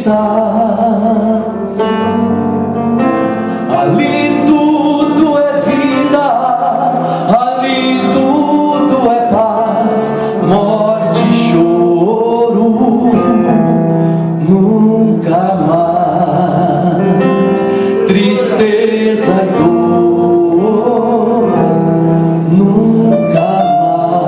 estás. Ali tudo é vida, ali tudo é paz, morte e choro nunca mais, tristeza e dor nunca mais.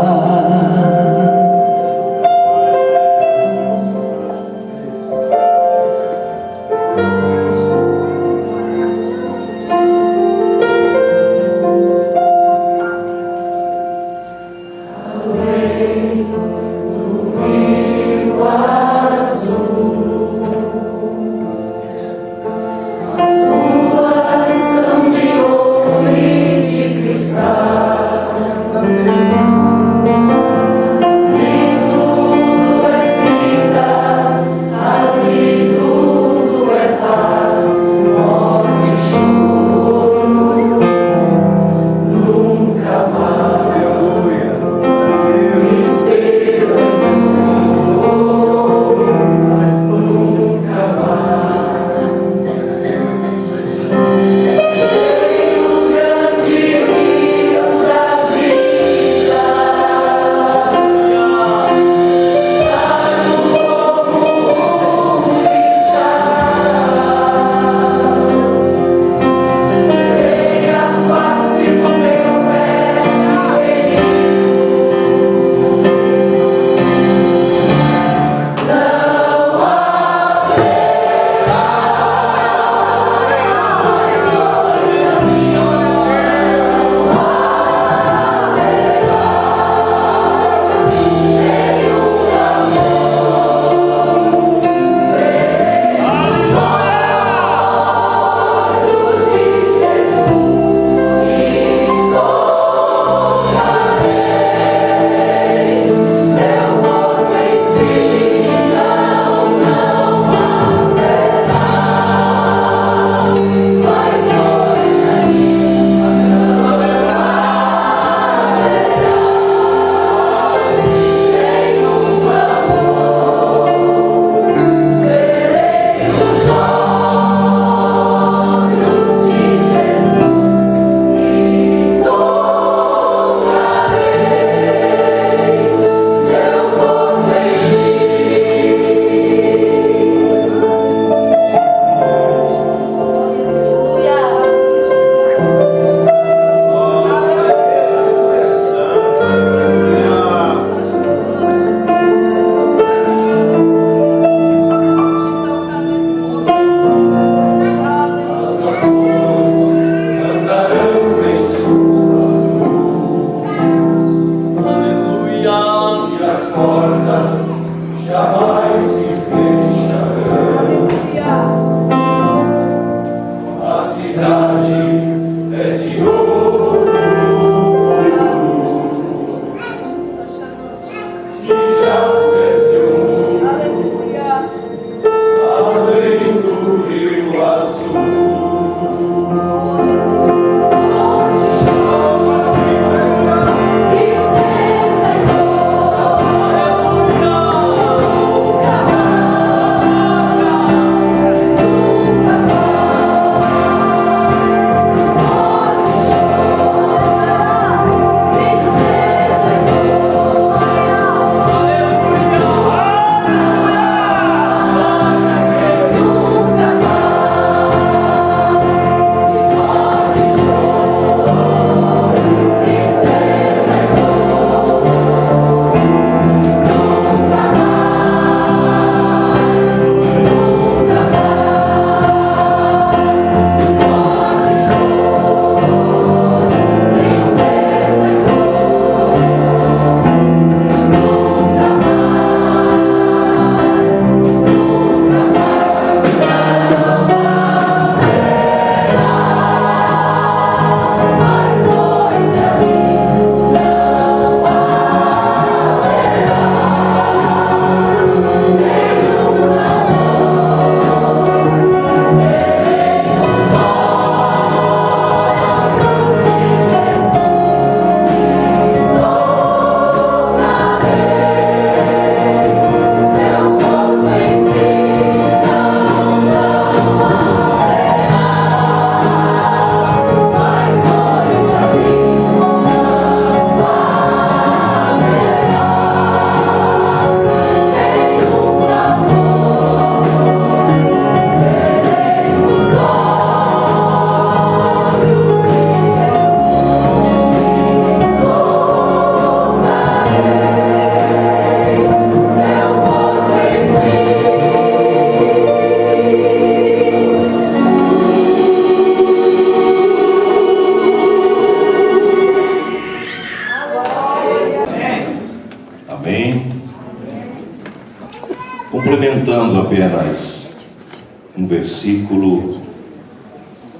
versículo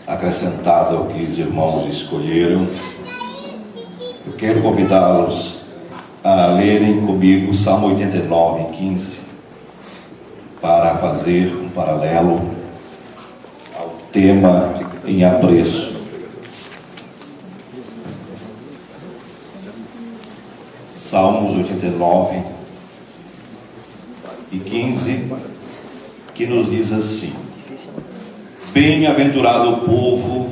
acrescentado ao que os irmãos escolheram, eu quero convidá-los a lerem comigo Salmo 89, 15, para fazer um paralelo ao tema em apreço. Salmos 89 e 15, que nos diz assim: Bem-aventurado o povo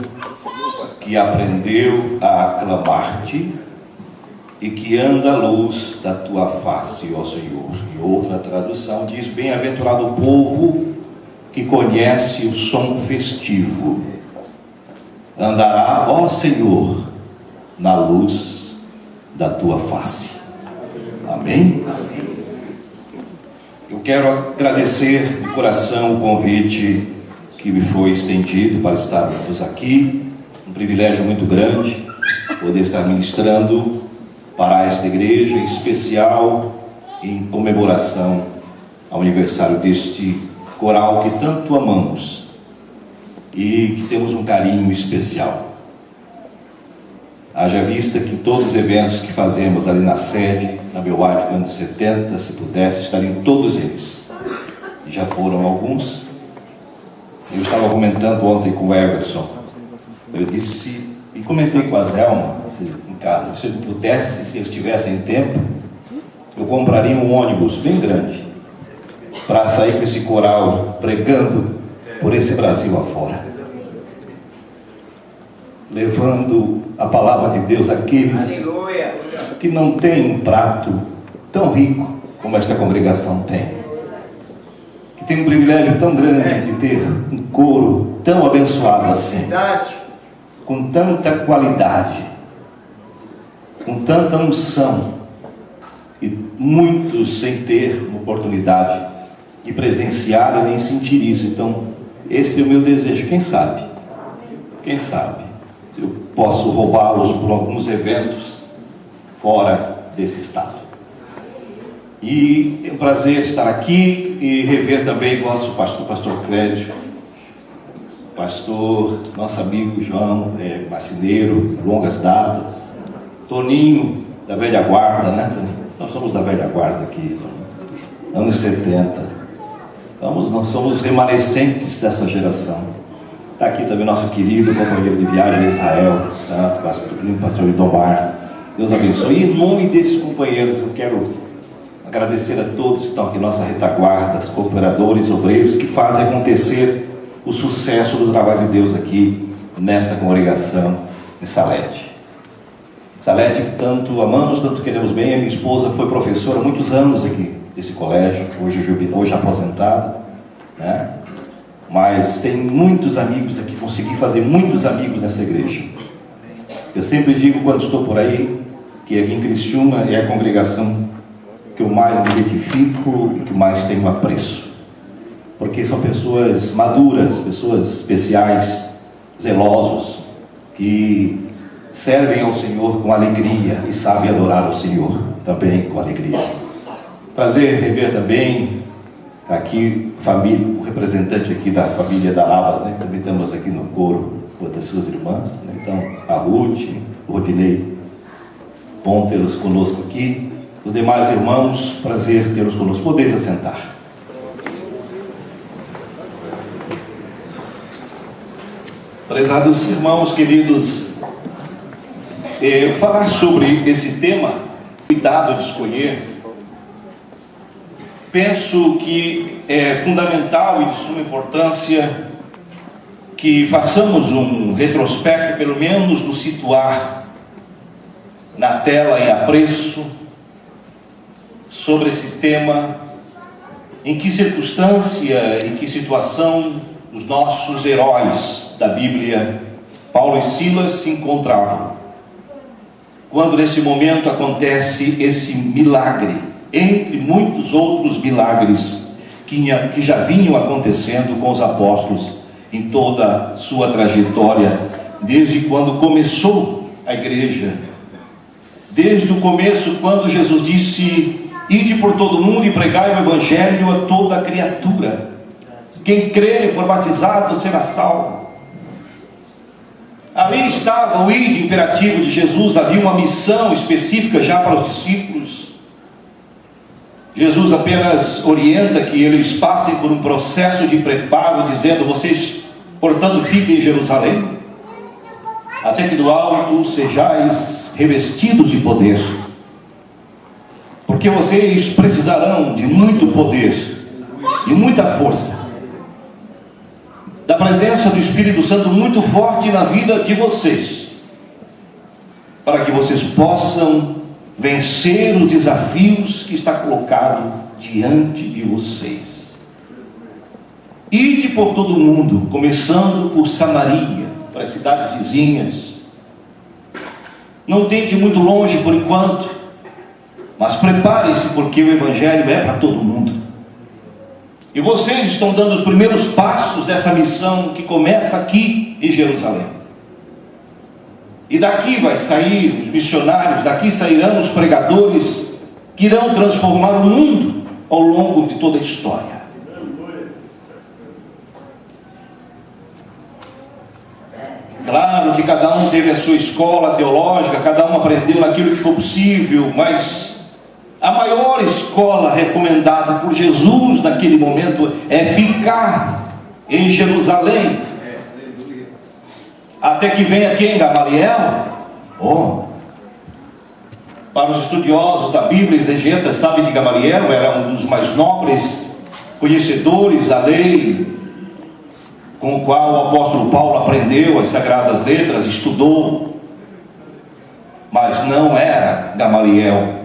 que aprendeu a aclamar-te e que anda à luz da tua face, ó Senhor. E outra tradução diz: Bem-aventurado o povo que conhece o som festivo, andará, ó Senhor, na luz da tua face. Amém? Eu quero agradecer de coração o convite que me foi estendido para estarmos aqui. Um privilégio muito grande poder estar ministrando para esta igreja, em especial em comemoração ao aniversário deste coral que tanto amamos e que temos um carinho especial. Haja vista que todos os eventos que fazemos ali na sede, na Belwide, anos 70, se pudesse, estariam todos eles. E já foram alguns. Eu estava comentando ontem com o Everson. Eu disse, e comentei com a Zelma, se eu pudesse, se eles tivessem tempo, eu compraria um ônibus bem grande para sair com esse coral pregando por esse Brasil afora, levando a palavra de Deus àqueles que não têm um prato tão rico como esta congregação tem, que tem um privilégio tão grande de ter um coro tão abençoado assim, com tanta qualidade, com tanta unção, e muitos sem ter uma oportunidade de presenciar e nem sentir isso. Então esse é o meu desejo. Quem sabe eu posso roubá-los por alguns eventos fora desse estado. E é um prazer estar aqui e rever também nosso pastor Clédio, pastor, nosso amigo João Marcineiro, longas datas, Toninho, da velha guarda, né, Toninho? Nós somos da velha guarda aqui, anos 70. Nós somos remanescentes dessa geração. Está aqui também nosso querido companheiro de viagem Israel, tá? Pastor Idomar. Deus abençoe. E em nome desses companheiros, eu quero agradecer a todos que estão aqui, nossa retaguarda, os cooperadores, obreiros, que fazem acontecer o sucesso do trabalho de Deus aqui, nesta congregação de Salete. Salete, que tanto amamos, tanto queremos bem. A minha esposa foi professora há muitos anos aqui desse colégio, hoje aposentada, né? Mas tem muitos amigos aqui, consegui fazer muitos amigos nessa igreja. Eu sempre digo, quando estou por aí, que aqui em Criciúma é a congregação que eu mais me identifico e que mais tenho apreço, porque são pessoas maduras, pessoas especiais, zelosos, que servem ao Senhor com alegria e sabem adorar ao Senhor também com alegria. Prazer rever também aqui o representante aqui da família da Lavas, né, que também estamos aqui no coro, uma das suas irmãs, né? Então a Ruth, o Rodinei, bom tê-los conosco aqui. Os demais irmãos, prazer tê-los conosco. Podeis assentar. Prezados irmãos queridos, falar sobre esse tema, cuidado de escolher, penso que é fundamental e de suma importância que façamos um retrospecto, pelo menos nos situar na tela em apreço sobre esse tema, em que circunstância, em que situação os nossos heróis da Bíblia, Paulo e Silas, se encontravam quando nesse momento acontece esse milagre, entre muitos outros milagres que já vinham acontecendo com os apóstolos em toda a sua trajetória, desde quando começou a igreja, desde o começo, quando Jesus disse: ide por todo mundo e pregai o evangelho a toda criatura. Quem crer e for batizado será salvo. Ali estava o ide imperativo de Jesus, havia uma missão específica já para os discípulos. Jesus apenas orienta que eles passem por um processo de preparo, dizendo: vocês, portanto, fiquem em Jerusalém, até que do alto sejais revestidos de poder, porque vocês precisarão de muito poder e muita força, da presença do Espírito Santo muito forte na vida de vocês, para que vocês possam vencer os desafios que está colocado diante de vocês. Ide por todo o mundo, começando por Samaria, para as cidades vizinhas. Não tente muito longe por enquanto, mas preparem-se, porque o Evangelho é para todo mundo. E vocês estão dando os primeiros passos dessa missão que começa aqui em Jerusalém. E daqui vai sair os missionários, daqui sairão os pregadores que irão transformar o mundo ao longo de toda a história. Claro que cada um teve a sua escola teológica, cada um aprendeu naquilo que foi possível, mas a maior escola recomendada por Jesus naquele momento é ficar em Jerusalém. Até que venha quem? Gamaliel? Para os estudiosos da Bíblia, exegetas, sabem que Gamaliel era um dos mais nobres conhecedores da lei, com o qual o apóstolo Paulo aprendeu as sagradas letras, estudou. Mas não era Gamaliel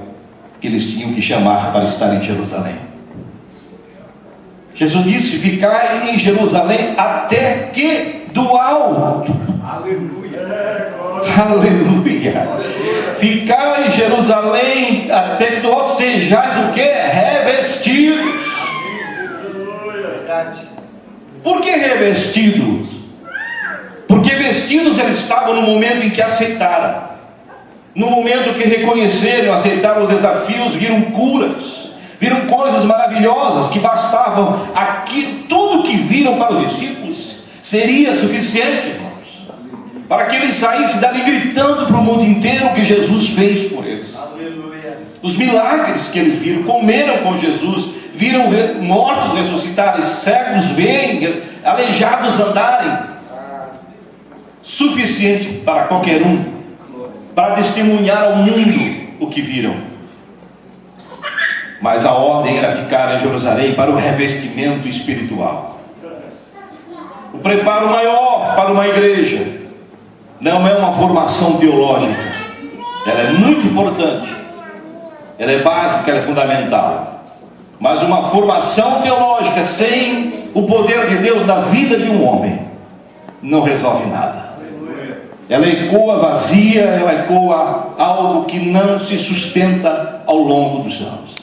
que eles tinham que chamar para estar em Jerusalém. Jesus disse: ficai em Jerusalém até que do alto. Aleluia. Aleluia. Ficai em Jerusalém até que do alto sejais o que? Revestidos. Por que revestidos? Porque vestidos eles estavam no momento em que aceitaram. No momento que reconheceram, aceitaram os desafios, viram curas, viram coisas maravilhosas que bastavam. Aqui, tudo que viram para os discípulos seria suficiente, irmãos, para que eles saíssem dali gritando para o mundo inteiro o que Jesus fez por eles. Aleluia. Os milagres que eles viram, comeram com Jesus, viram mortos ressuscitarem, cegos verem, aleijados andarem. Suficiente para qualquer um, para testemunhar ao mundo o que viram. Mas a ordem era ficar em Jerusalém para o revestimento espiritual. O preparo maior para uma igreja não é uma formação teológica. Ela é muito importante, ela é básica, ela é fundamental. Mas uma formação teológica sem o poder de Deus na vida de um homem não resolve nada. Ela ecoa vazia, ela ecoa algo que não se sustenta ao longo dos anos.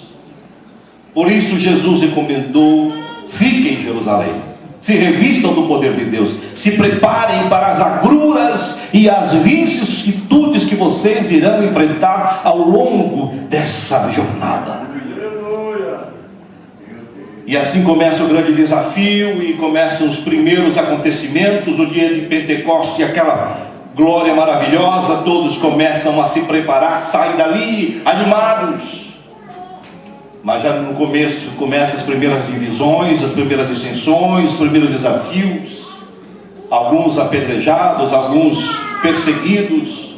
Por isso Jesus recomendou: fiquem em Jerusalém, se revistam do poder de Deus, se preparem para as agruras e as vicissitudes que vocês irão enfrentar ao longo dessa jornada. E assim começa o grande desafio, e começam os primeiros acontecimentos. No dia de Pentecoste, aquela glória maravilhosa, todos começam a se preparar, saem dali animados. Mas já no começo começam as primeiras divisões, as primeiras dissensões, os primeiros desafios. Alguns apedrejados, alguns perseguidos,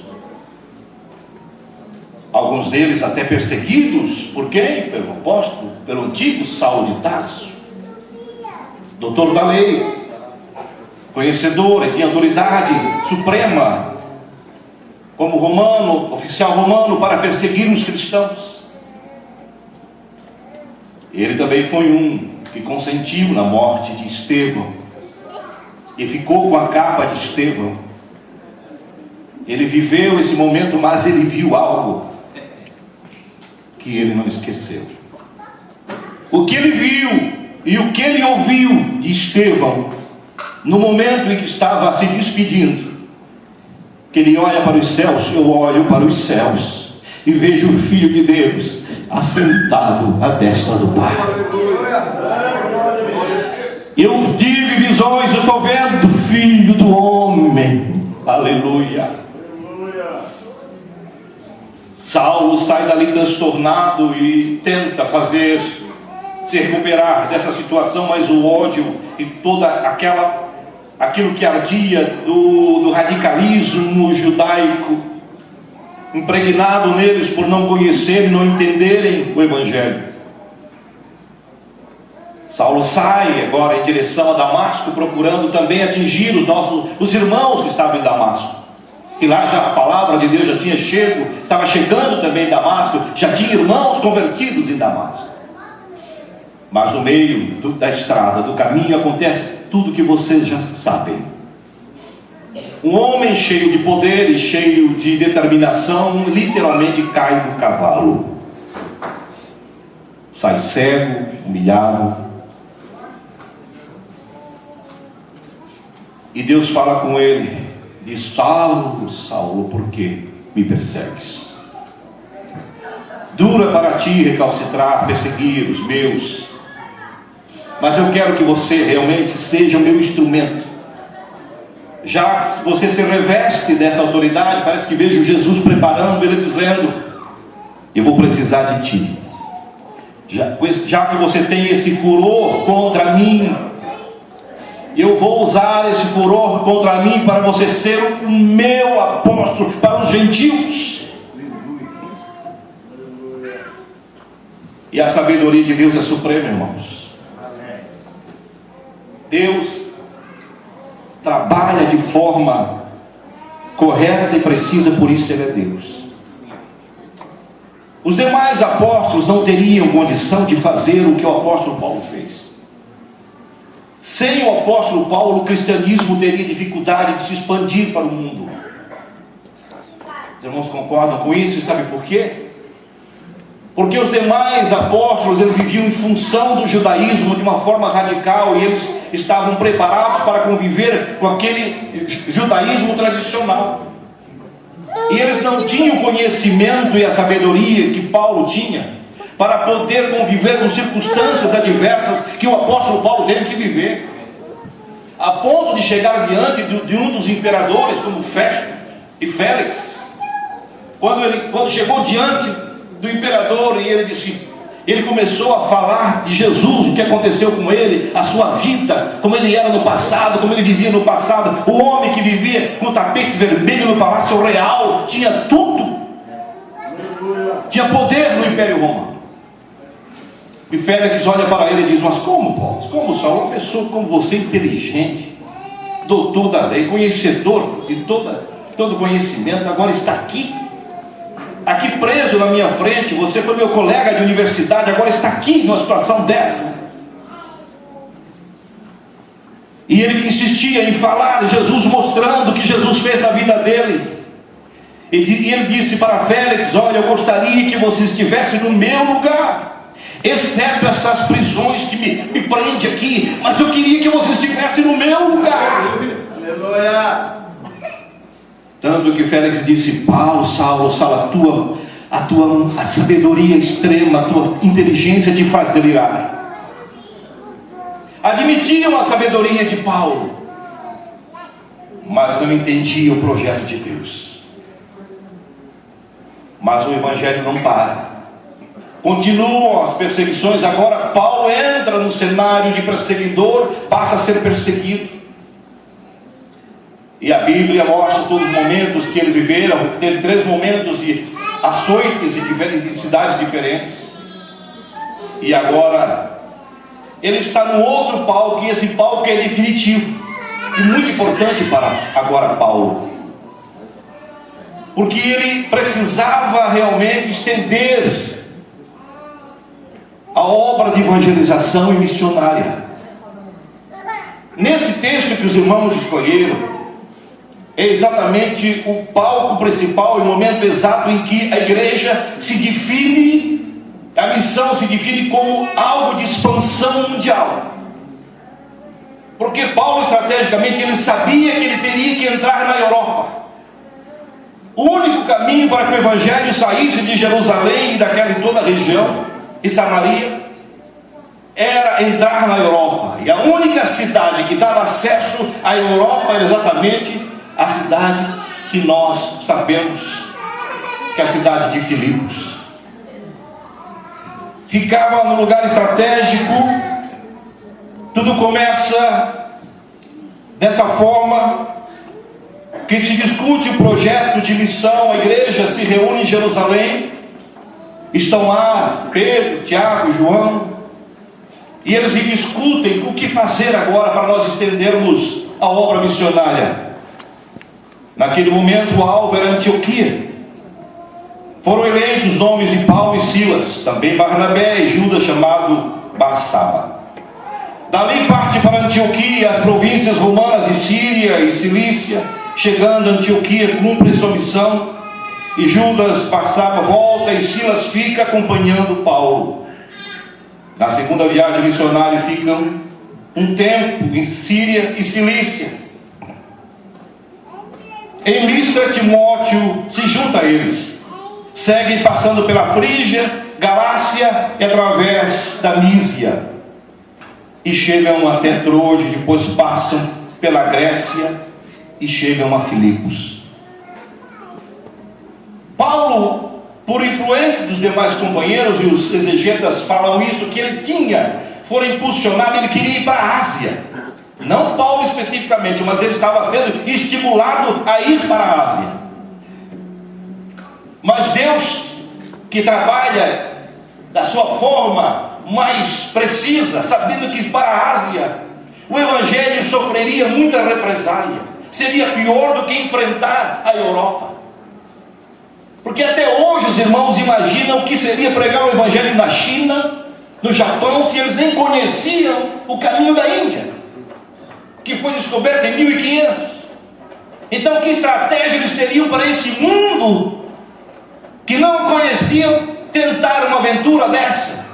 alguns deles até perseguidos. Por quem? Pelo apóstolo, pelo antigo Saulo de Tarso, doutor da lei, conhecedor, ele tinha autoridade suprema como romano, oficial romano, para perseguir os cristãos. Ele também foi um que consentiu na morte de Estevão e ficou com a capa de Estevão. Ele viveu esse momento, mas ele viu algo que ele não esqueceu. O que ele viu e o que ele ouviu de Estevão no momento em que estava se despedindo, que ele olha para os céus: eu olho para os céus e vejo o Filho de Deus assentado à destra do Pai. Eu tive visões, eu estou vendo o Filho do Homem. Aleluia. Saulo sai dali transtornado e tenta se recuperar dessa situação, mas o ódio e toda aquilo que ardia do radicalismo judaico, impregnado neles por não conhecerem, não entenderem o Evangelho. Saulo sai agora em direção a Damasco, procurando também atingir os irmãos que estavam em Damasco. E lá já a palavra de Deus já tinha estava chegando também em Damasco, já tinha irmãos convertidos em Damasco. Mas no meio da estrada, do caminho, acontece tudo que vocês já sabem. Um homem cheio de poder e cheio de determinação, literalmente cai do cavalo. Sai cego, humilhado. E Deus fala com ele, diz: Saulo, Saulo, por que me persegues? Dura para ti recalcitrar, perseguir os meus, mas eu quero que você realmente seja o meu instrumento. Já que você se reveste dessa autoridade, parece que vejo Jesus preparando ele, dizendo: eu vou precisar de ti. Já que você tem esse furor contra mim, eu vou usar esse furor contra mim para você ser o meu apóstolo para os gentios. E a sabedoria de Deus é suprema, irmãos. Deus trabalha de forma correta e precisa, por isso ele é Deus. Os demais apóstolos não teriam condição de fazer o que o apóstolo Paulo fez. Sem o apóstolo Paulo, o cristianismo teria dificuldade de se expandir para o mundo. Os irmãos concordam com isso? E sabe por quê? Porque os demais apóstolos, eles viviam em função do judaísmo de uma forma radical, e eles estavam preparados para conviver com aquele judaísmo tradicional. E eles não tinham o conhecimento e a sabedoria que Paulo tinha para poder conviver com circunstâncias adversas que o apóstolo Paulo teve que viver, a ponto de chegar diante de um dos imperadores, como Festo e Félix. Quando chegou diante do imperador, e ele começou a falar de Jesus, o que aconteceu com ele, a sua vida, como ele era no passado, como ele vivia no passado. O homem que vivia com tapetes vermelhos no palácio real, tinha tudo, tinha poder no Império Romano. E Félix olha para ele e diz: mas como, Paulo? Como, Saulo? Uma pessoa como você, inteligente, doutor da lei, conhecedor de todo conhecimento, agora está aqui preso na minha frente. Você foi meu colega de universidade, agora está aqui numa situação dessa. E ele insistia em falar de Jesus, mostrando o que Jesus fez na vida dele. E ele disse para Félix: olha, eu gostaria que você estivesse no meu lugar, exceto essas prisões que me prendem aqui, mas eu queria que você estivesse no meu lugar. Aleluia. Tanto que Félix disse: Paulo, Saulo, a sabedoria extrema, a tua inteligência te faz delirar. Admitiam a sabedoria de Paulo, mas não entendiam o projeto de Deus. Mas o evangelho não para. Continuam as perseguições. Agora Paulo entra no cenário de perseguidor, passa a ser perseguido. E a Bíblia mostra todos os momentos que eles viveram. Teve 3 momentos de açoites em cidades diferentes. E agora ele está num outro palco, e esse palco é definitivo e muito importante para agora Paulo, porque ele precisava realmente estender a obra de evangelização e missionária. Nesse texto que os irmãos escolheram, é exatamente o palco principal, o momento exato em que a igreja se define, a missão se define como algo de expansão mundial. Porque Paulo, estrategicamente, ele sabia que ele teria que entrar na Europa. O único caminho para que o evangelho saísse de Jerusalém e daquela e toda a região, e Samaria, era entrar na Europa. E a única cidade que dava acesso à Europa era exatamente a cidade que nós sabemos, que é a cidade de Filipos. Ficava num lugar estratégico. Tudo começa dessa forma, que se discute o projeto de missão. A igreja se reúne em Jerusalém. Estão lá Pedro, Tiago, João, e eles discutem o que fazer agora para nós estendermos a obra missionária. Naquele momento o alvo era Antioquia. Foram eleitos os nomes de Paulo e Silas, também Barnabé e Judas, chamado Barsaba. Dali parte para Antioquia, as províncias romanas de Síria e Cilícia. Chegando a Antioquia, cumpre sua missão, e Judas Barsaba volta e Silas fica acompanhando Paulo. Na segunda viagem missionária ficam um tempo em Síria e Cilícia. Em Listra, Timóteo se junta a eles. Seguem passando pela Frígia, Galácia e através da Mísia. E chegam até Troade, depois passam pela Grécia e chegam a Filipos. Paulo, por influência dos demais companheiros, e os exegetas falam isso, que ele foi impulsionado, ele queria ir para a Ásia. Não Paulo especificamente, mas ele estava sendo estimulado a ir para a Ásia. Mas Deus, que trabalha da sua forma mais precisa, sabendo que para a Ásia o Evangelho sofreria muita represália, seria pior do que enfrentar a Europa. Porque até hoje os irmãos imaginam o que seria pregar o Evangelho na China, no Japão, se eles nem conheciam o caminho da Índia, que foi descoberto em 1500. Então que estratégia eles teriam para esse mundo que não conheciam tentar uma aventura dessa?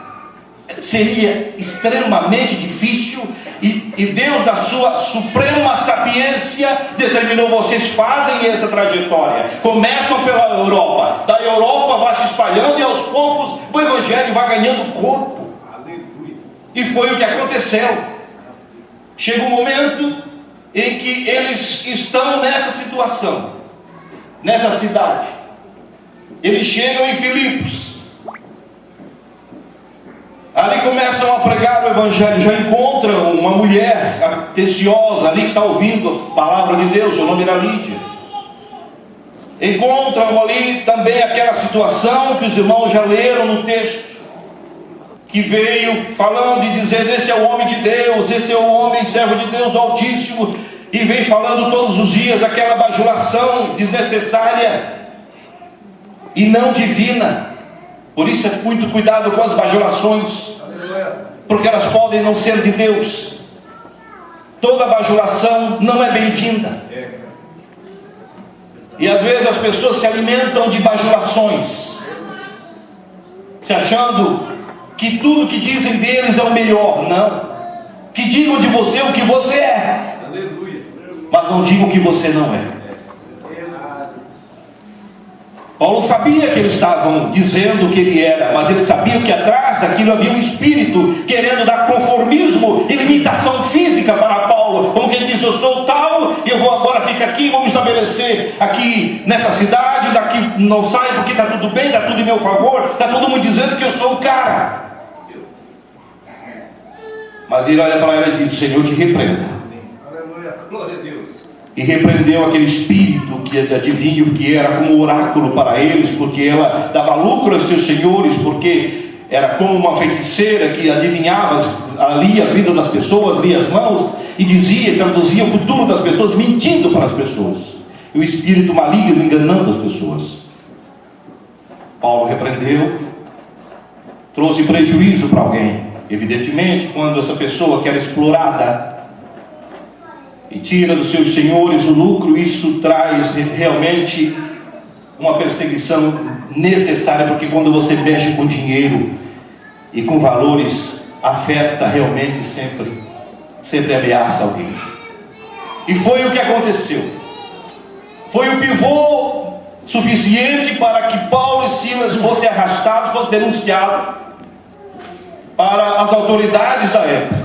Seria extremamente difícil, e Deus, na sua suprema sapiência, determinou: vocês fazem essa trajetória, começam pela Europa, da Europa vai se espalhando, e aos poucos o Evangelho vai ganhando corpo. E foi o que aconteceu. Chega um momento em que eles estão nessa situação, nessa cidade. Eles chegam em Filipos. Ali começam a pregar o Evangelho. Já encontram uma mulher atenciosa ali que está ouvindo a palavra de Deus. Seu nome era Lídia. Encontram ali também aquela situação que os irmãos já leram no texto, que veio falando e dizendo: esse é o homem de Deus, esse é o homem servo de Deus do Altíssimo. E vem falando todos os dias aquela bajulação desnecessária e não divina. Por isso é muito cuidado com as bajulações, porque elas podem não ser de Deus. Toda bajulação não é bem-vinda. E às vezes as pessoas se alimentam de bajulações, se achando que tudo que dizem deles é o melhor. Não. Que digam de você o que você é, mas não digam o que você não é. Paulo sabia que eles estavam dizendo o que ele era, mas ele sabia que atrás daquilo havia um espírito querendo dar conformismo e limitação física para Paulo. Como que ele diz: eu sou tal, e eu vou agora ficar aqui, vamos estabelecer aqui nessa cidade, daqui não saio porque está tudo bem, está tudo em meu favor, está todo mundo dizendo que eu sou o cara. Mas ele olha para ela e diz: Senhor te repreenda. Aleluia, glória a Deus. E repreendeu aquele espírito que adivinha, que era como oráculo para eles, porque ela dava lucro aos seus senhores, porque era como uma feiticeira que adivinhava ali a vida das pessoas, lia as mãos e dizia, traduzia o futuro das pessoas, mentindo para as pessoas. E o espírito maligno enganando as pessoas. Paulo repreendeu, trouxe prejuízo para alguém. Evidentemente, quando essa pessoa que era explorada e tira dos seus senhores o lucro, isso traz realmente uma perseguição necessária, porque quando você mexe com dinheiro e com valores, afeta realmente sempre ameaça alguém. E foi o que aconteceu. Foi o pivô suficiente para que Paulo e Silas fossem arrastados, fossem denunciados, para as autoridades da época.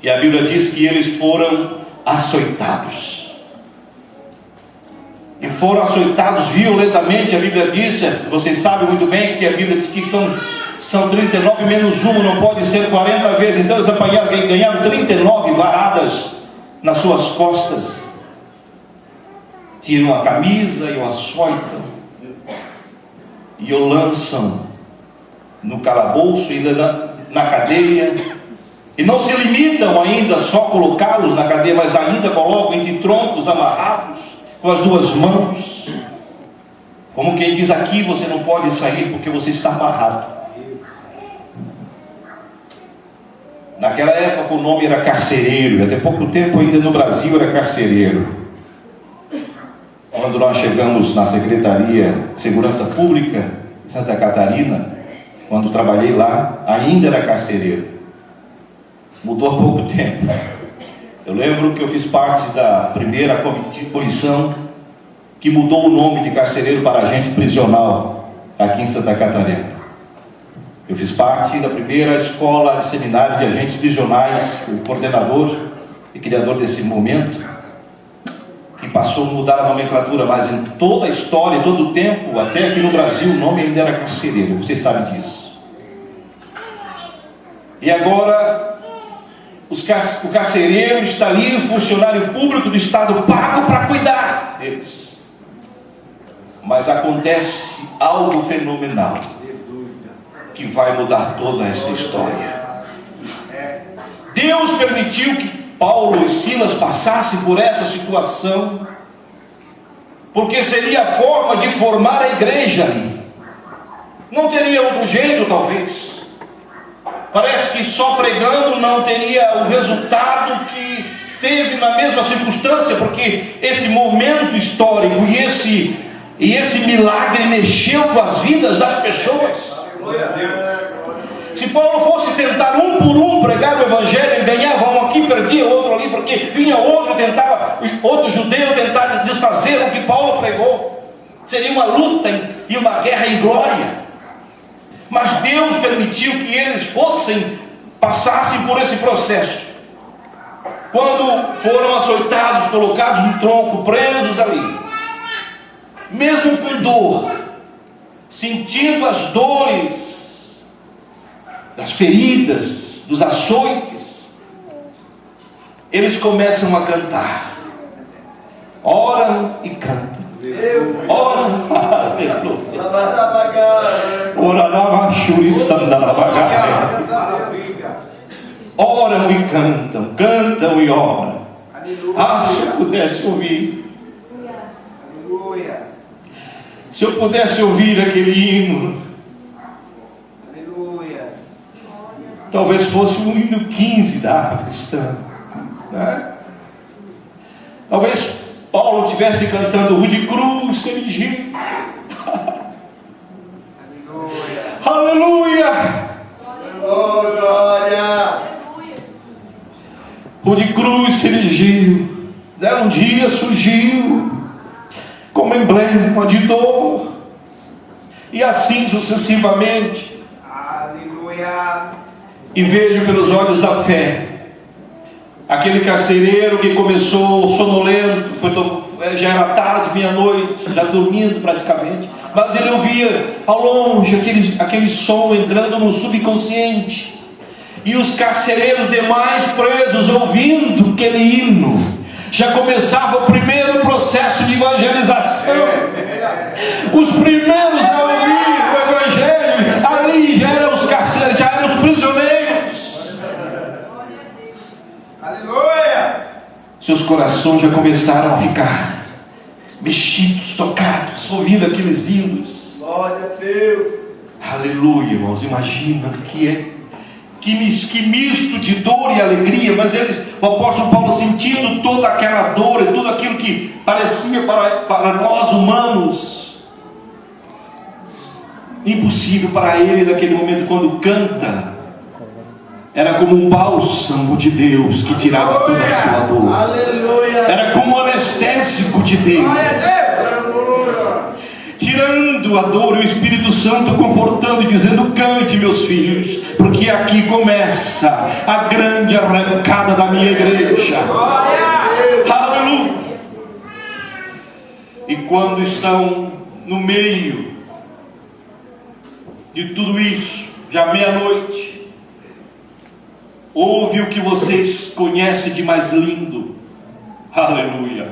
E a Bíblia diz que eles foram açoitados. E foram açoitados violentamente. A Bíblia diz, vocês sabem muito bem que a Bíblia diz que são 39 menos 1, não pode ser 40 vezes. Então eles ganharam 39 varadas nas suas costas. Tiram a camisa e o açoitam. E o lançam no calabouço, ainda na cadeia. E não se limitam ainda só colocá-los na cadeia, mas ainda colocam entre troncos amarrados, com as duas mãos. Como quem diz aqui, você não pode sair porque você está amarrado. Naquela época o nome era carcereiro, até pouco tempo ainda no Brasil era carcereiro. Quando nós chegamos na Secretaria de Segurança Pública de Santa Catarina, quando trabalhei lá, ainda era carcereiro. Mudou há pouco tempo. Eu lembro que eu fiz parte da primeira comissão que mudou o nome de carcereiro para agente prisional aqui em Santa Catarina. Eu fiz parte da primeira escola de seminário de agentes prisionais, o coordenador e criador desse momento, que passou a mudar a nomenclatura, mas em toda a história, todo o tempo, até aqui no Brasil, o nome ainda era carcereiro, vocês sabem disso. E agora, o carcereiro está ali, o funcionário público do Estado pago para cuidar deles. Mas acontece algo fenomenal, que vai mudar toda essa história. Deus permitiu que Paulo e Silas passassem por essa situação, porque seria a forma de formar a igreja ali. Não teria outro jeito, talvez. Parece que só pregando não teria o resultado que teve na mesma circunstância, porque esse momento histórico e esse milagre mexeu com as vidas das pessoas. Glória a Deus. Se Paulo fosse tentar um por um pregar o evangelho, ele ganhava um aqui, perdia outro ali, porque vinha outro judeu tentar desfazer o que Paulo pregou. Seria uma luta e uma guerra em glória. Mas Deus permitiu que eles passassem por esse processo. Quando foram açoitados, colocados no tronco, presos ali, mesmo com dor, sentindo as dores das feridas, dos açoites, eles começam a cantar. Oram e cantam. Oram, aleluia. Oram e cantam, cantam e oram. Ah, se eu pudesse ouvir. Se eu pudesse ouvir aquele hino. Talvez fosse o hino 15 da harpa cristã, né? Talvez Paulo estivesse cantando o de cruz, se erigiu. Aleluia! Oh, glória! O de cruz se erigiu. Um dia surgiu como emblema de dor, e assim sucessivamente. Aleluia! E vejo pelos olhos da fé aquele carcereiro que começou sonolento, já era tarde, meia-noite, já dormindo praticamente, mas ele ouvia ao longe aquele som entrando no subconsciente, e os carcereiros demais presos ouvindo aquele hino. Já começava o primeiro processo de evangelização. Os primeiros a ouvir o evangelho ali já eram os carcereiros, já eram os prisioneiros. Aleluia! Seus corações já começaram a ficar mexidos, tocados, ouvindo aqueles hinos. Glória a Deus! Aleluia, irmãos, imagina que misto de dor e alegria, mas o apóstolo Paulo sentindo toda aquela dor e tudo aquilo que parecia para nós humanos impossível, para ele naquele momento quando canta, era como um bálsamo de Deus que tirava toda a sua dor. Aleluia! Era como um anestésico de Deus Glória a Deus! tirando a dor, e o Espírito Santo confortando e dizendo: cante, meus filhos, porque aqui começa a grande arrancada da minha igreja. Aleluia! E quando estão no meio de tudo isso, já meia-noite, ouve o que vocês conhecem de mais lindo. Aleluia!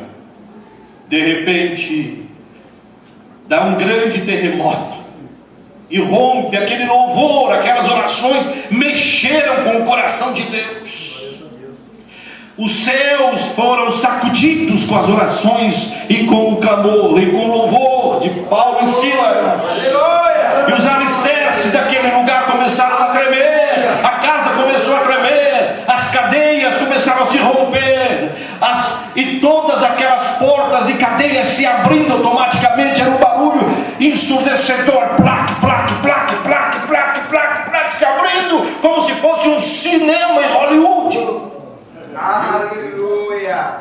De repente dá um grande terremoto e rompe aquele louvor, aquelas orações mexeram com o coração de Deus. Os céus foram sacudidos com as orações e com o clamor e com o louvor de Paulo e Silas. E os alicerces daquele lugar começaram a tremer, a casa começou a tremer, as cadeias começaram a se romper, e todas aquelas portas e cadeias se abrindo automaticamente. Era um barulho ensurdecedor, plaque, plaque, plaque, plaque, plaque, plaque, plaque, se abrindo como se fosse um cinema em Hollywood. Aleluia!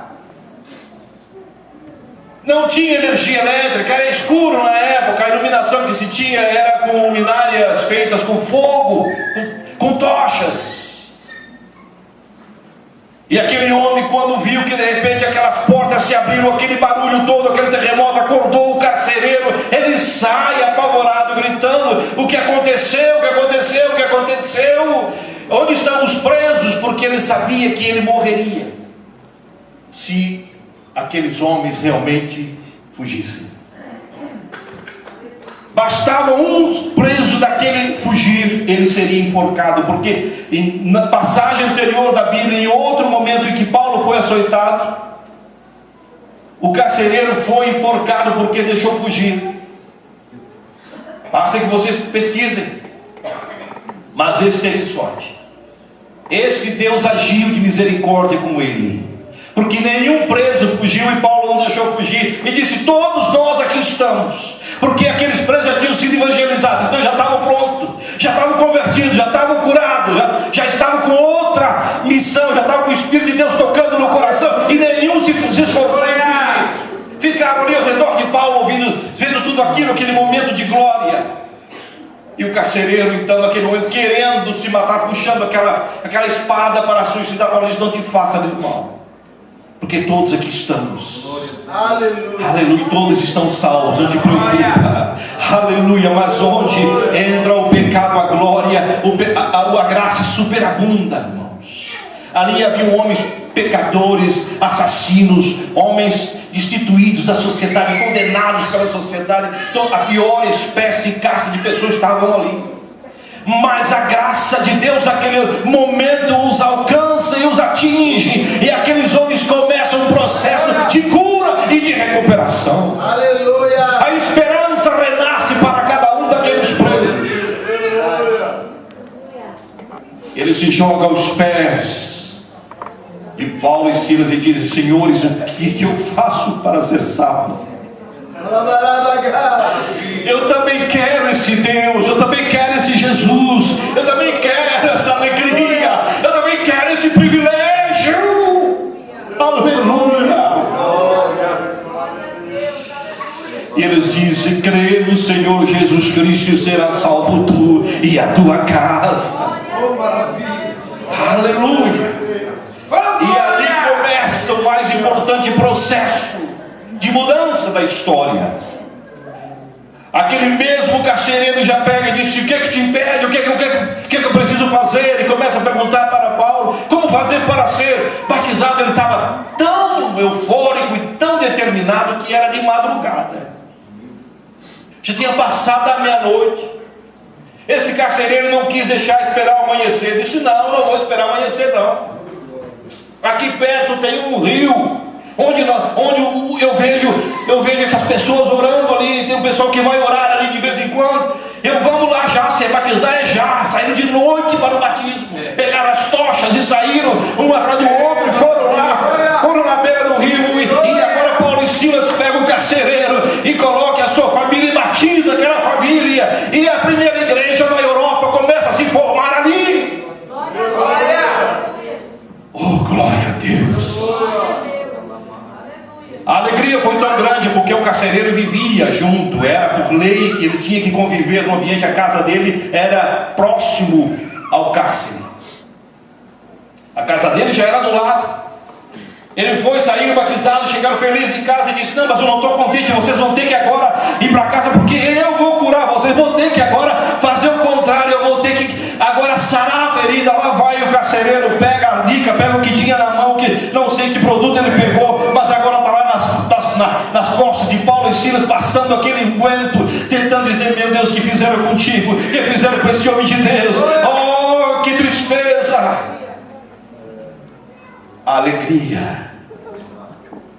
Não tinha energia elétrica, era escuro na época, a iluminação que se tinha era com luminárias feitas com fogo, com tochas. E aquele homem, quando viu que de repente aquelas portas se abriram, aquele barulho todo, aquele terremoto, acordou o carcereiro. Ele sai apavorado, gritando: o que aconteceu, o que aconteceu, o que aconteceu? Onde estão os presos? Porque ele sabia que ele morreria se aqueles homens realmente fugissem. Bastava um preso daquele fugir, ele seria enforcado. Porque na passagem anterior da Bíblia, em outro momento em que Paulo foi açoitado, o carcereiro foi enforcado porque deixou fugir. Basta que vocês pesquisem. Mas esse teve sorte. Esse Deus agiu de misericórdia com ele, porque nenhum preso fugiu e Paulo não deixou fugir. E disse: todos nós aqui estamos. Porque aqueles presos já tinham sido evangelizados, então já estavam prontos, já estavam convertidos, já estavam curados, já estavam com outra missão, já estavam com o Espírito de Deus tocando no coração, e nenhum se esforçou em fugir. Ficaram ali ao redor de Paulo, vendo tudo aquilo, aquele momento de glória. E o carcereiro, então, naquele momento, querendo se matar, puxando aquela espada para suicidar, Paulo disse: não te faça mal, porque todos aqui estamos. Aleluia! Aleluia, todos estão salvos, não te preocupa. Aleluia, mas onde entra o pecado, a glória, a graça superabunda, irmãos. Ali havia homens pecadores, assassinos, homens destituídos da sociedade, condenados pela sociedade. Então, a pior espécie e casta de pessoas estavam ali. Mas a graça de Deus naquele momento os alcança e os atinge, e aqueles homens começam um processo de cura e de recuperação. Aleluia! A esperança renasce para cada um daqueles presos. Ele se joga aos pés de Paulo e Silas e diz: senhores, o que eu faço para ser salvo? Eu também quero esse Deus, eu também quero esse Jesus, eu também quero essa alegria, eu também quero esse privilégio. Aleluia! E eles dizem: crê no Senhor Jesus Cristo e será salvo tu e a tua casa. Aleluia! E ali começa o mais importante processo de mudança da história. Aquele mesmo carcereiro já pega e diz: o que é que te impede? O que é que eu preciso fazer? E começa a perguntar para Paulo como fazer para ser batizado. Ele estava tão eufórico e tão determinado que era de madrugada, já tinha passado a meia-noite. Esse carcereiro não quis deixar esperar o amanhecer. Disse: não vou esperar amanhecer não. Aqui perto tem um rio onde eu vejo essas pessoas orando ali. Tem um pessoal que vai orar ali de vez em quando. Vamos lá já, se batizar é já. Saíram de noite para o batismo, pegaram as tochas e saíram um atrás do outro e foram na beira do rio. E agora Paulo e Silas pegam o carcereiro e colocam a sua família e batiza aquela família, e a primeira igreja na Europa começa a se formar ali. Oh, glória a Deus! A alegria foi tão grande porque o carcereiro vivia junto, era por lei que ele tinha que conviver no ambiente, a casa dele era próximo ao cárcere. A casa dele já era do lado. Ele foi, saiu batizado, chegaram felizes em casa e disse: não, mas eu não estou contente, vocês vão ter que agora ir para casa, porque eu vou curar, vocês vão ter que agora fazer o contrário, eu vou ter que agora sarar a ferida. Lá vai o carcereiro, pega a dica, pega o que tinha na mão, que não sei que produto ele pegou, mas agora está lá nas costas de Paulo e Silas, passando aquele enguento, tentando dizer: meu Deus, que fizeram contigo, que fizeram com esse homem de Deus, oh, que tristeza. A alegria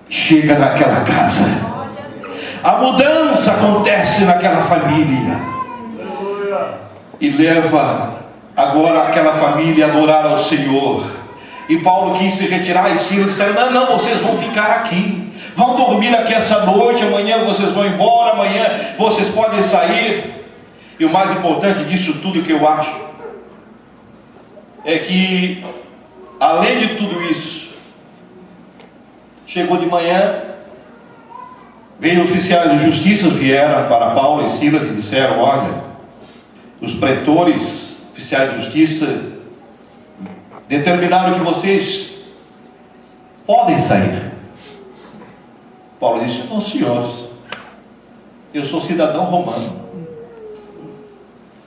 chega naquela casa, a mudança acontece naquela família, e leva agora aquela família a adorar ao Senhor. E Paulo quis se retirar, e Silas disseram: não, vocês vão ficar aqui, vão dormir aqui essa noite, amanhã vocês vão embora, amanhã vocês podem sair. E o mais importante disso tudo que eu acho é que, além de tudo isso, chegou de manhã, veio oficiais de justiça, vieram para Paulo e Silas e disseram: olha, os pretores, oficiais de justiça, determinaram que vocês podem sair. Paulo disse: não, senhores, eu sou cidadão romano,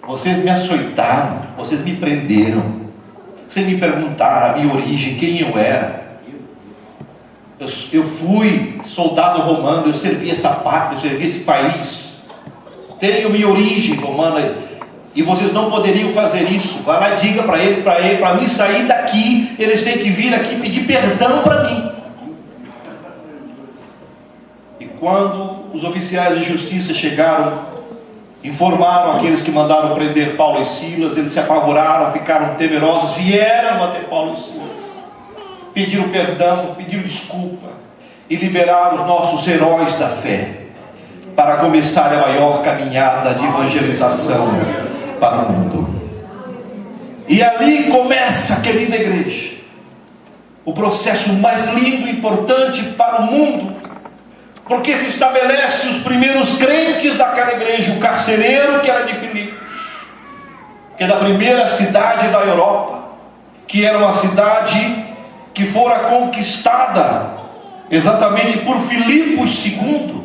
vocês me açoitaram, vocês me prenderam, vocês me perguntaram a minha origem, quem eu era. Eu fui soldado romano, eu servi essa pátria, eu servi esse país, tenho minha origem romana, e vocês não poderiam fazer isso. Vai lá e diga para ele, para mim sair daqui, eles têm que vir aqui pedir perdão para mim. E quando os oficiais de justiça chegaram, informaram aqueles que mandaram prender Paulo e Silas, eles se apavoraram, ficaram temerosos, vieram até Paulo e Silas, pediram perdão, pediram desculpa e liberaram os nossos heróis da fé para começar a maior caminhada de evangelização para o mundo. E ali começa, querida igreja, o processo mais lindo e importante para o mundo, porque se estabelece os primeiros crentes daquela igreja, o carcereiro que era de Filipos, que é da primeira cidade da Europa, que era uma cidade que fora conquistada exatamente por Filipos II,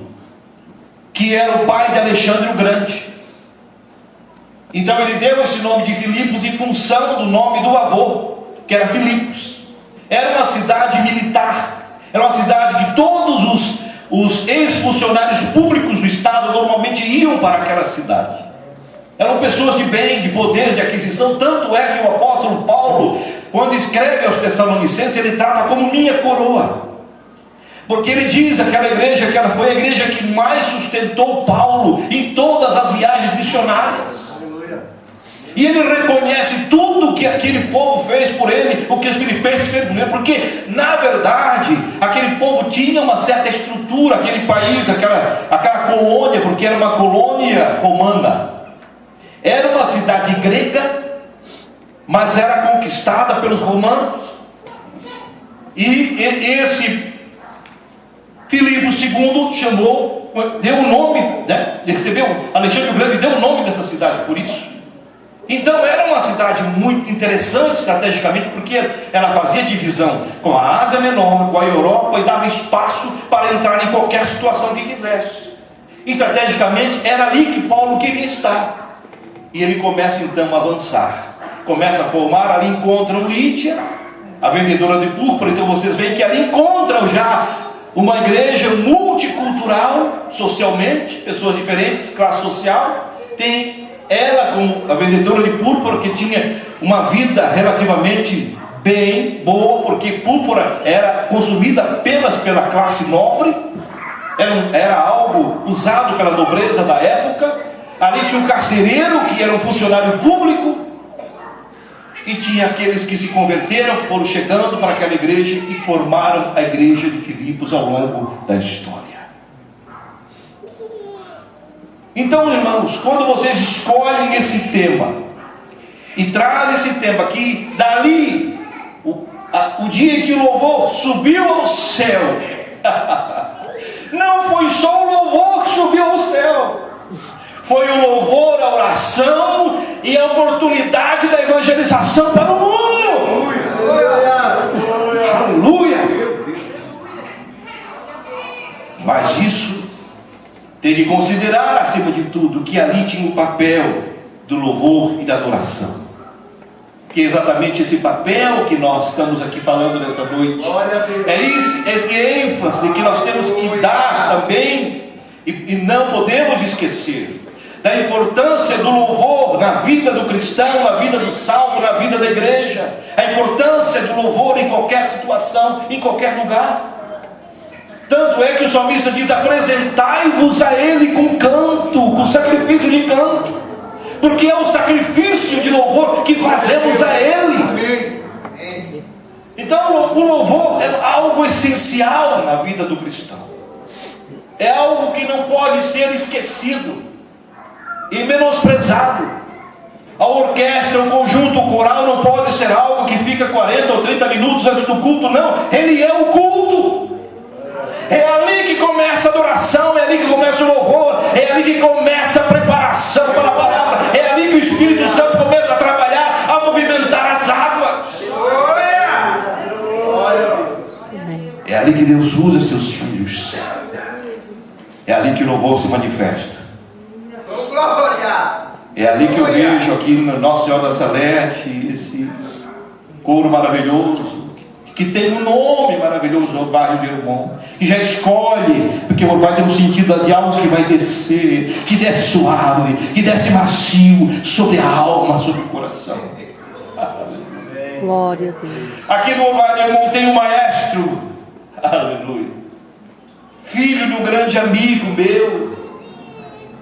que era o pai de Alexandre o Grande. Então ele deu esse nome de Filipos em função do nome do avô, que era Filipos. Era uma cidade militar, era uma cidade que todos os ex-funcionários públicos do Estado normalmente iam para aquela cidade. Eram pessoas de bem, de poder, de aquisição. Tanto é que o apóstolo Paulo, quando escreve aos Tessalonicenses, ele trata como minha coroa, porque ele diz aquela igreja que ela foi a igreja que mais sustentou Paulo em todas as viagens missionárias. E ele reconhece tudo que aquele povo fez por ele, o que os filipenses fez por ele, porque na verdade aquele povo tinha uma certa estrutura, aquele país, aquela colônia, porque era uma colônia romana, era uma cidade grega, mas era conquistada pelos romanos. E esse Filipos II chamou, deu o nome, né? Recebeu Alexandre o Grande, deu o nome dessa cidade por isso. Então era uma cidade muito interessante estrategicamente, porque ela fazia divisão com a Ásia Menor, com a Europa, e dava espaço para entrar em qualquer situação que quisesse. Estrategicamente era ali que Paulo queria estar. E ele começa então a avançar, começa a formar, ali encontram Lídia, a vendedora de púrpura. Então vocês veem que ali encontram já uma igreja multicultural, socialmente, pessoas diferentes, classe social. Tem ela com a vendedora de púrpura, que tinha uma vida relativamente bem, boa, porque púrpura era consumida apenas pela classe nobre, era algo usado pela nobreza da época. Ali tinha um carcereiro, que era um funcionário público, e tinha aqueles que se converteram, que foram chegando para aquela igreja e formaram a igreja de Filipos ao longo da história. Então, irmãos, quando vocês escolhem esse tema e trazem esse tema, que dali o dia em que o louvor subiu ao céu Não foi só o louvor que subiu ao céu. Foi o louvor, a oração e a oportunidade da evangelização para o mundo. Aleluia. Mas isso tem que considerar, acima de tudo, que ali tinha o papel do louvor e da adoração. Que é exatamente esse papel que nós estamos aqui falando nessa noite. É esse ênfase que nós temos que dar também, e não podemos esquecer da importância do louvor na vida do cristão, na vida do salvo, na vida da igreja. A importância do louvor em qualquer situação, em qualquer lugar. Tanto é que o salmista diz: apresentai-vos a Ele com canto, com sacrifício de canto, porque é o sacrifício de louvor que fazemos a Ele. Então o louvor é algo essencial na vida do cristão, é algo que não pode ser esquecido e menosprezado. A orquestra, o conjunto coral não pode ser algo que fica 40 ou 30 minutos antes do culto, não. Ele é o culto. É ali que começa a adoração, é ali que começa o louvor, é ali que começa a preparação para a palavra, é ali que o Espírito Santo começa a trabalhar, a movimentar as águas. É ali que Deus usa seus filhos. É ali que o louvor se manifesta. É ali que eu vejo aqui no Nossa Senhora da Salete esse coro maravilhoso, que tem um nome maravilhoso, Orvalho de Irmão, que já escolhe, porque o orvalho tem um sentido de algo que vai descer, que desce suave, que desce macio sobre a alma, sobre o coração. Glória a Deus. Aqui no Orvalho de Irmão tem um maestro, aleluia, filho de um grande amigo meu,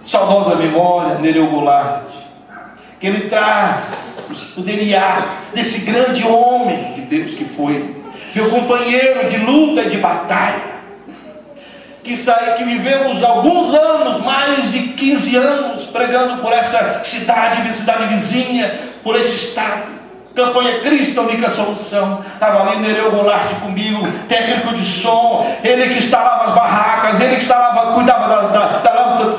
saudosa memória, Nereu Goulart, que ele traz o DNA desse grande homem de Deus que foi meu companheiro de luta e de batalha, que vivemos alguns anos, mais de 15 anos, pregando por essa cidade vizinha, por esse estado. Campanha Cristo, a única solução. Estava ali Nereu Goulart comigo, técnico de som, ele que instalava as barracas, ele que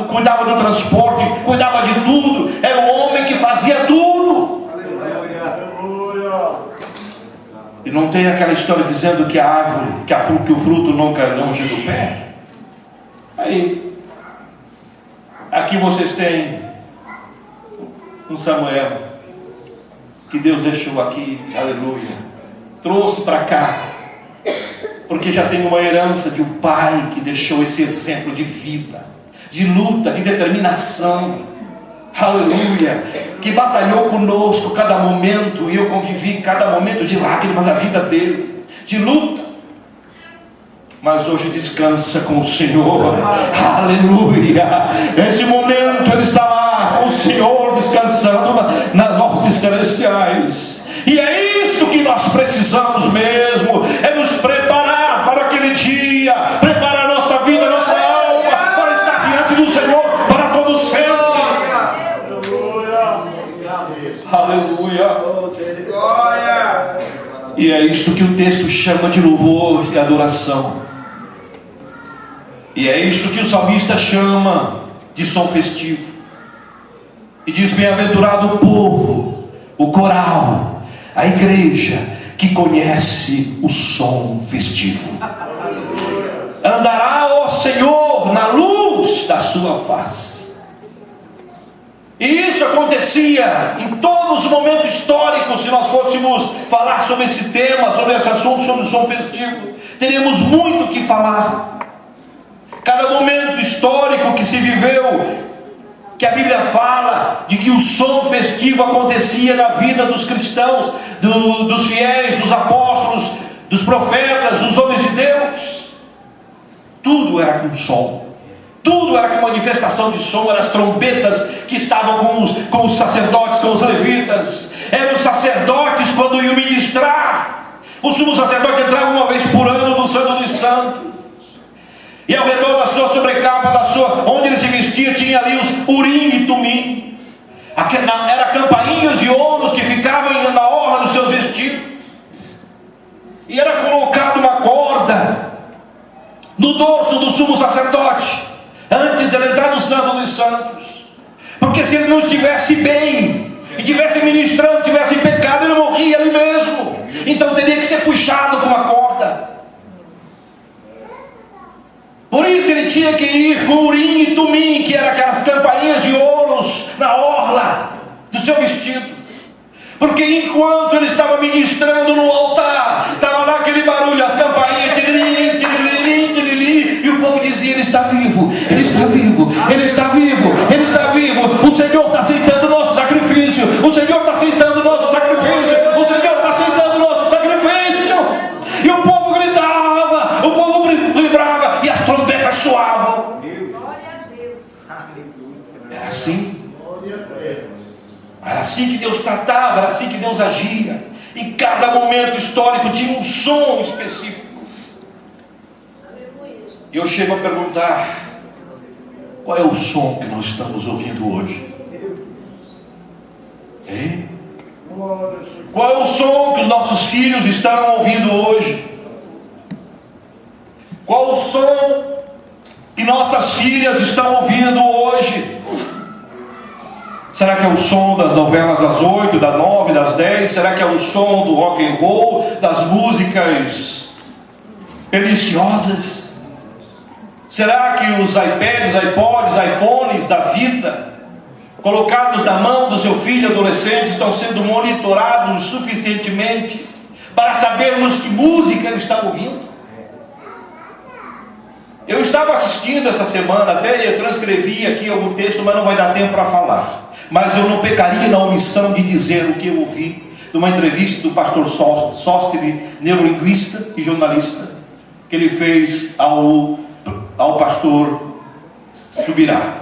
cuidava do transporte, cuidava de tudo. Era um homem que fazia tudo. E não tem aquela história dizendo que a árvore, que o fruto nunca longe do pé. Aí, aqui vocês têm um Samuel, que Deus deixou aqui, aleluia, trouxe para cá, porque já tem uma herança de um pai que deixou esse exemplo de vida, de luta, de determinação, aleluia, que batalhou conosco cada momento, e eu convivi cada momento de lágrima da vida dele, de luta, mas hoje descansa com o Senhor, aleluia. Nesse momento ele está lá com o Senhor, descansando nas hortas celestiais. E é isto que nós precisamos mesmo, é nos preparar para aquele dia, preparar a nossa vida, a nossa alma, para estar diante do Senhor para todo sempre. Aleluia. E é isto que o texto chama de louvor e adoração. E é isto que o salmista chama de som festivo. E diz: bem-aventurado o povo, o coral, a igreja que conhece o som festivo. Andará, ó Senhor, na luz da sua face. E isso acontecia em todos os momentos históricos. Se nós fôssemos falar sobre esse tema, sobre esse assunto, sobre o som festivo, teríamos muito o que falar. Cada momento histórico que se viveu, que a Bíblia fala de que o som festivo acontecia na vida dos cristãos, dos fiéis, dos apóstolos, dos profetas, dos homens de Deus. Tudo era com som, tudo era com manifestação de som. Eram as trombetas que estavam com os sacerdotes, com os levitas. Eram os sacerdotes quando iam ministrar. O sumo sacerdote entrava uma vez por ano no Santo dos Santos, e ao redor da sua sobrecapa, onde ele se vestia, tinha ali os urim e tumim. Era campainhas de ouros que ficavam na orla dos seus vestidos. E era colocado uma corda no dorso do sumo sacerdote, antes de ele entrar no Santo dos Santos. Porque se ele não estivesse bem, e estivesse ministrando, estivesse em pecado, ele morria ali mesmo. Então teria que ser puxado com uma corda. Por isso ele tinha que ir com urim e tumim, que eram aquelas campainhas de ouros na orla do seu vestido. Porque enquanto ele estava ministrando no altar, estava lá aquele barulho, as campainhas, tirilim, tirilim, tirilim, e o povo dizia: ele está vivo, ele está vivo, ele está vivo, ele está vivo. O Senhor está aceitando o nosso sacrifício, o Senhor está aceitando o nosso sacrifício, o Senhor está aceitando o nosso sacrifício. E o povo gritava, o povo vibrava, e as trombetas soavam. Era assim. Era assim que Deus tratava, era assim que Deus agia. Em cada momento histórico tinha um som específico. E eu chego a perguntar: qual é o som que nós estamos ouvindo hoje? Hein? Qual é o som que os nossos filhos estão ouvindo hoje? Qual o som que nossas filhas estão ouvindo hoje? Será que é o som das novelas das 8, das 9, das 10? Será que é o som do rock and roll, das músicas deliciosas? Será que os iPads, iPods, iPhones da vida, colocados na mão do seu filho adolescente, estão sendo monitorados suficientemente para sabermos que música ele está ouvindo? Eu estava assistindo essa semana, até eu transcrevi aqui algum texto, mas não vai dar tempo para falar. Mas eu não pecaria na omissão de dizer o que eu ouvi numa entrevista do pastor Sóstene, neurolinguista e jornalista, que ele fez ao pastor Subirá.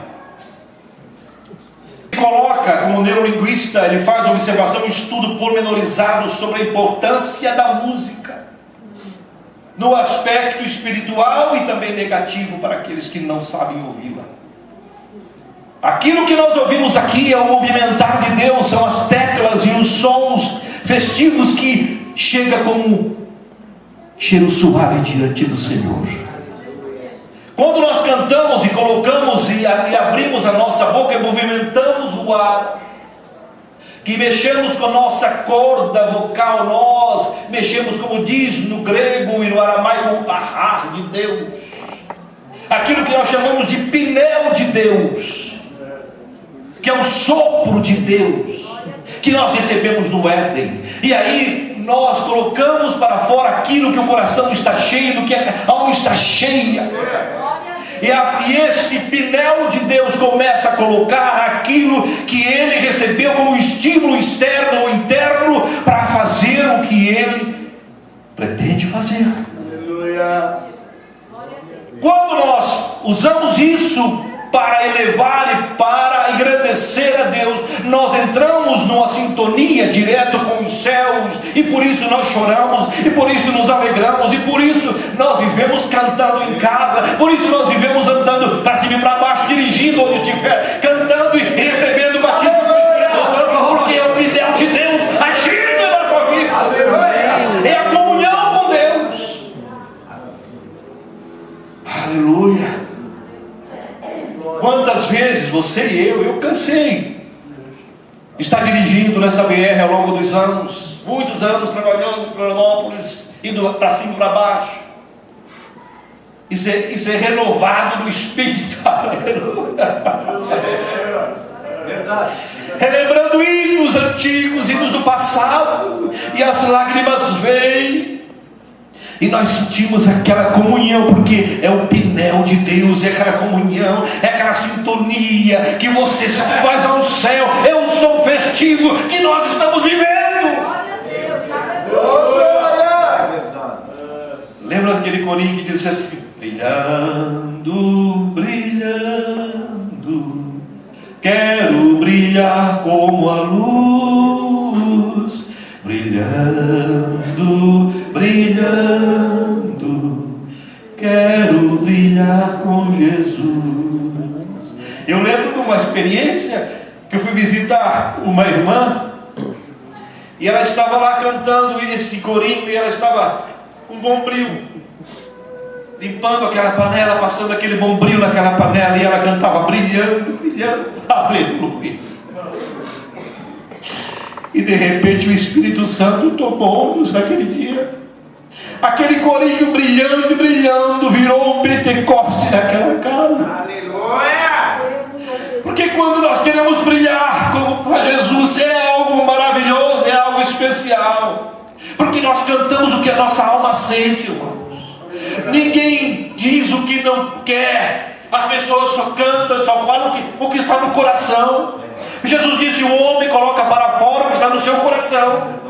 Ele coloca, como neurolinguista, ele faz uma observação, um estudo pormenorizado sobre a importância da música no aspecto espiritual e também negativo para aqueles que não sabem ouvi-la. Aquilo que nós ouvimos aqui é o movimentar de Deus, são as teclas e os sons festivos que chega como um cheiro suave diante do Senhor. Quando nós cantamos e colocamos e abrimos a nossa boca e movimentamos o ar, que mexemos com a nossa corda vocal, nós mexemos, como diz no grego e no aramaico, o ahar de Deus, aquilo que nós chamamos de pneu de Deus, que é o sopro de Deus, que nós recebemos no Éden. E aí nós colocamos para fora aquilo que o coração está cheio, do que a alma está cheia. E esse pneu de Deus começa a colocar aquilo que ele recebeu como estímulo externo ou interno para fazer o que ele pretende fazer. Aleluia. Quando nós usamos isso para elevar e para engrandecer a Deus, nós entramos numa sintonia direto com os céus, e por isso nós choramos, e por isso nos alegramos, e por isso nós vivemos cantando em casa, por isso nós vivemos andando para cima e para baixo, dirigindo onde estiver, cantando e recebendo o batismo do Espírito Santo, porque é o pneu de Deus agindo na nossa vida, é a comunhão com Deus. Aleluia. Quantas vezes você e eu cansei de estar dirigindo nessa BR ao longo dos anos, muitos anos trabalhando em Florianópolis, indo para cima e para baixo, e ser renovado no Espírito, relembrando hinos antigos, hinos do passado, e as lágrimas vêm. E nós sentimos aquela comunhão, porque é o pneu de Deus, é aquela comunhão, é aquela sintonia que você faz ao céu, é um som festivo que nós estamos vivendo. Lembra daquele corinho que diz assim: brilhando, brilhando, quero brilhar como a luz, brilhando, brilhando, quero brilhar com Jesus. Eu lembro de uma experiência que eu fui visitar uma irmã, e ela estava lá cantando esse corinho, e ela estava com bombril. limpando aquela panela, passando aquele bombril naquela panela, e ela cantava brilhando, brilhando, aleluia. E de repente o Espírito Santo tomou-nos naquele dia. Aquele corinho brilhando e brilhando virou um Pentecoste naquela casa. Aleluia! Porque quando nós queremos brilhar como para Jesus, é algo maravilhoso, é algo especial. Porque nós cantamos o que a nossa alma sente, irmãos. Ninguém diz o que não quer. As pessoas só cantam, só falam o que está no coração. Jesus disse: o homem coloca para fora o que está no seu coração.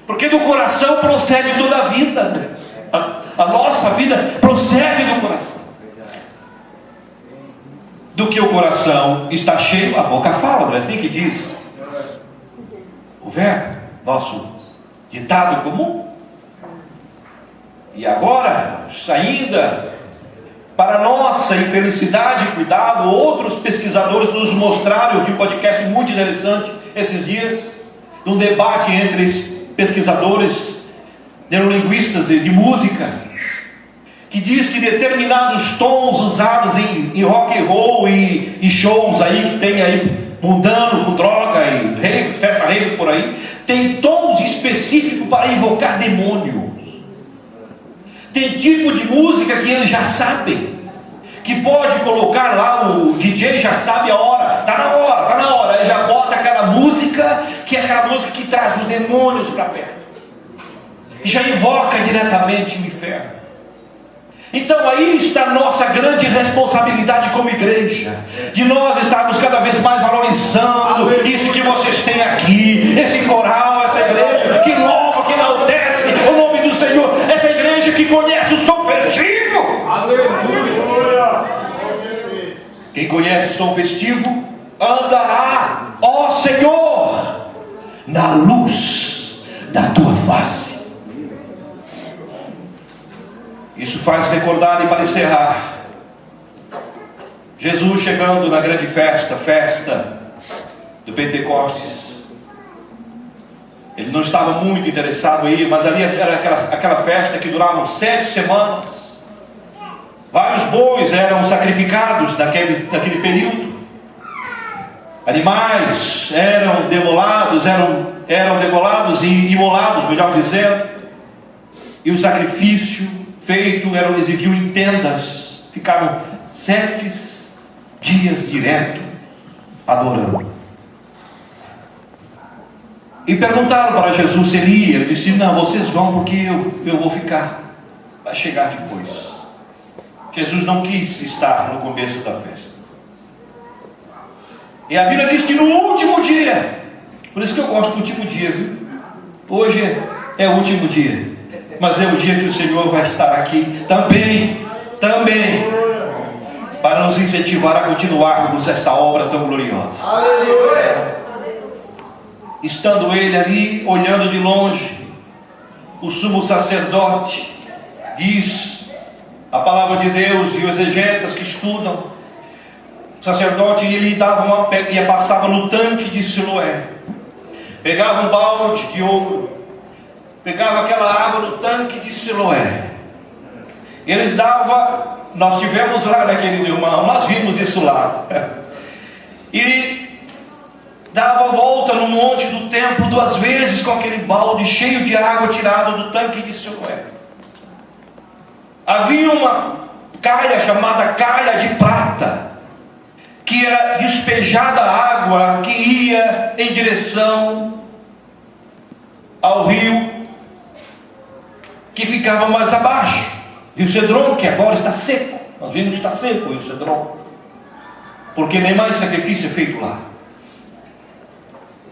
Porque do coração procede toda a vida. A nossa vida procede do coração. Do que o coração está cheio, a boca fala, não é assim que diz o verbo, nosso ditado comum. E agora, ainda, para nossa infelicidade, cuidado, outros pesquisadores nos mostraram, eu vi um podcast muito interessante esses dias, um debate entre pesquisadores neurolinguistas de música, que diz que determinados tons usados em rock and roll e shows aí que tem aí mundano, com droga e festa rave por aí, tem tons específicos para invocar demônios. Tem tipo de música que eles já sabem, que pode colocar lá, o DJ já sabe a hora, tá na hora, aí já bota aquela música, que é aquela música que traz os demônios para perto, e já invoca diretamente o inferno. Então aí está a nossa grande responsabilidade como igreja, de nós estarmos cada vez mais valorizando isso que vocês têm aqui, esse coral, essa igreja que louva, que enaltece o nome do Senhor, essa igreja que conhece o som festivo. Aleluia! Quem conhece o som festivo andará, ó Senhor, na luz da tua face. Isso faz recordar, e para encerrar, Jesus chegando na grande festa do Pentecostes. Ele não estava muito interessado aí, mas ali era aquela festa que durava 7 semanas. Vários bois eram sacrificados naquele período. Animais eram demolados e imolados, melhor dizendo. E o sacrifício feito eles viviam em tendas. Ficaram 7 dias direto adorando. E perguntaram para Jesus se ele ia. Ele disse: não, vocês vão porque eu vou ficar. Vai chegar depois. Jesus não quis estar no começo da festa. E a Bíblia diz que no último dia, por isso que eu gosto do último dia, viu? Hoje é o último dia, mas é o dia que o Senhor vai estar aqui também, para nos incentivar a continuarmos esta obra tão gloriosa. Aleluia! Estando ele ali, olhando de longe, o sumo sacerdote diz a palavra de Deus, e os exegetas que estudam, o sacerdote ele passava no tanque de Siloé, pegava um balde de ouro, pegava aquela água no tanque de Siloé, eles davam, nós tivemos lá naquele irmão, nós vimos isso lá, e dava a volta no monte do templo 2 vezes com aquele balde cheio de água tirado do tanque de Siloé. Havia uma calha chamada calha de prata, que era despejada água que ia em direção ao rio, que ficava mais abaixo, Rio Cedron, que agora está seco. Nós vimos que está seco o Rio Cedron, porque nem mais sacrifício é feito lá.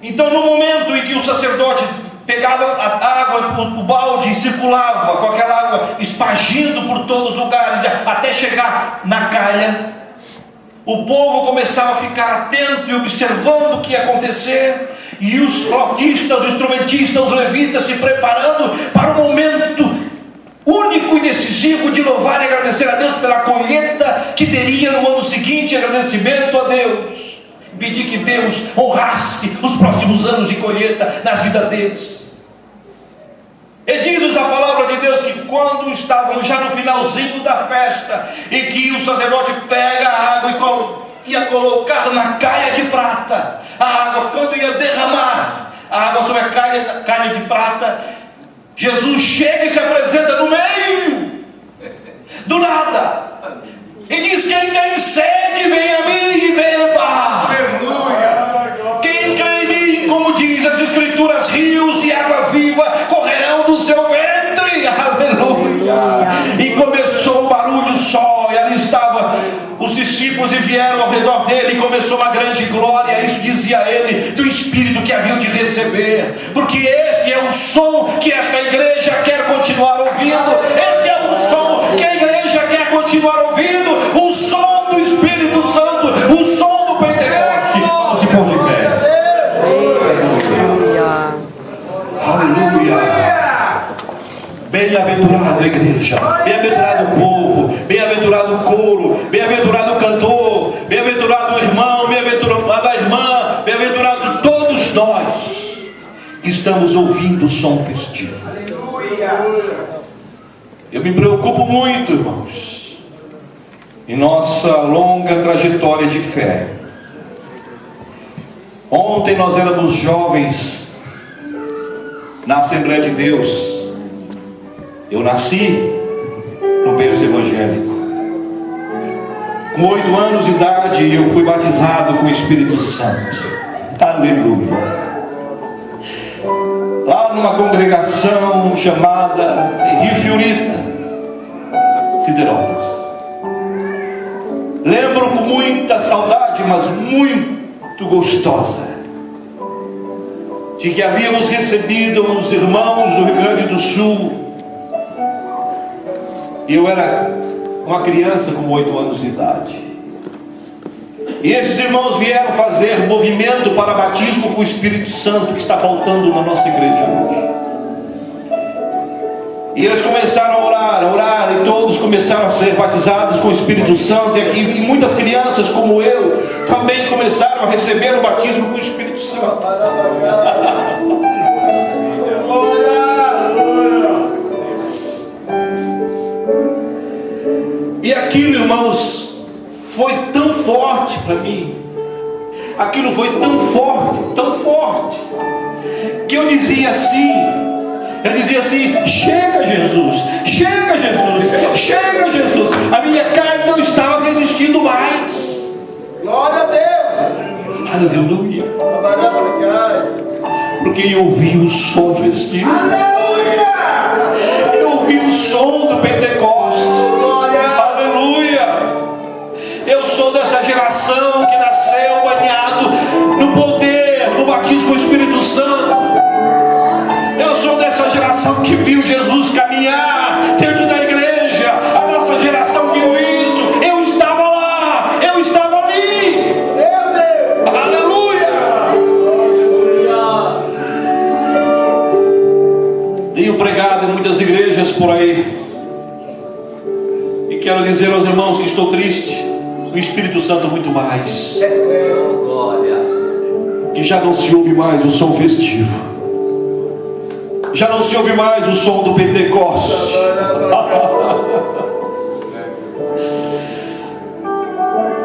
Então, no momento em que o sacerdote pegava a água, o balde, e circulava com aquela água espargindo por todos os lugares, até chegar na calha, o povo começava a ficar atento e observando o que ia acontecer, e os flautistas, os instrumentistas, os levitas se preparando para o momento único e decisivo de louvar e agradecer a Deus pela colheita que teria no ano seguinte, agradecimento a Deus, pedir que Deus honrasse os próximos anos de colheita na vida deles. E diz a palavra de Deus que quando estavam já no finalzinho da festa, e que o sacerdote pega a água e ia colocar na calha de prata, a água, quando ia derramar a água sobre a calha de prata, Jesus chega e se apresenta no meio, do nada, e diz: quem tem sede, vem a mim e beba. Quem crê em mim, como diz as Escrituras, rios de água viva correrão do seu ventre. Aleluia. E começou um barulho só, e ali estavam os discípulos e vieram ao redor dele, e começou uma grande glória. Isso dizia ele do Espírito que haviam de receber, porque este é o som que esta igreja quer continuar ouvindo. Esse é o som que a igreja quer continuar ouvindo, o som do Espírito Santo, o som do Pentecoste. Vamos se pôr de pé. Aleluia. Bem-aventurado, igreja, bem-aventurado o povo, bem-aventurado o coro, bem-aventurado o cantor, bem-aventurado o irmão, bem-aventurado a irmã, bem-aventurado todos nós que estamos ouvindo o som festivo. Eu me preocupo muito, irmãos, em nossa longa trajetória de fé. Ontem nós éramos jovens na Assembleia de Deus. Eu nasci no berço evangélico. Com 8 anos de idade eu fui batizado com o Espírito Santo. Aleluia. Lá numa congregação chamada Rio Fiorita, Siderópolis. Lembro com muita saudade, mas muito gostosa, de que havíamos recebido os irmãos do Rio Grande do Sul. E eu era uma criança com 8 anos de idade. E esses irmãos vieram fazer movimento para batismo com o Espírito Santo, que está faltando na nossa igreja hoje. E eles começaram a orar, e todos começaram a ser batizados com o Espírito Santo. E muitas crianças como eu também começaram a receber o batismo com o Espírito Santo. E aquilo, irmãos, foi tão forte para mim. Aquilo foi tão forte, que eu dizia assim: chega Jesus, chega Jesus, chega Jesus. A minha carne não estava resistindo mais. Glória a Deus. Aleluia. Porque eu ouvi o som festivo. Aleluia. Eu ouvi o som do Pentecostes. Aleluia. Eu sou dessa geração que nasceu banhado no poder, no batismo com o Espírito Santo. Eu sou dessa geração que viu Jesus caminhar dentro da igreja. A nossa geração viu isso. Eu estava lá, eu estava ali. Aleluia. Tenho pregado em muitas igrejas por aí, e quero dizer aos irmãos que estou triste. O Espírito Santo muito mais, que já não se ouve mais o som festivo, já não se ouve mais o som do Pentecostes.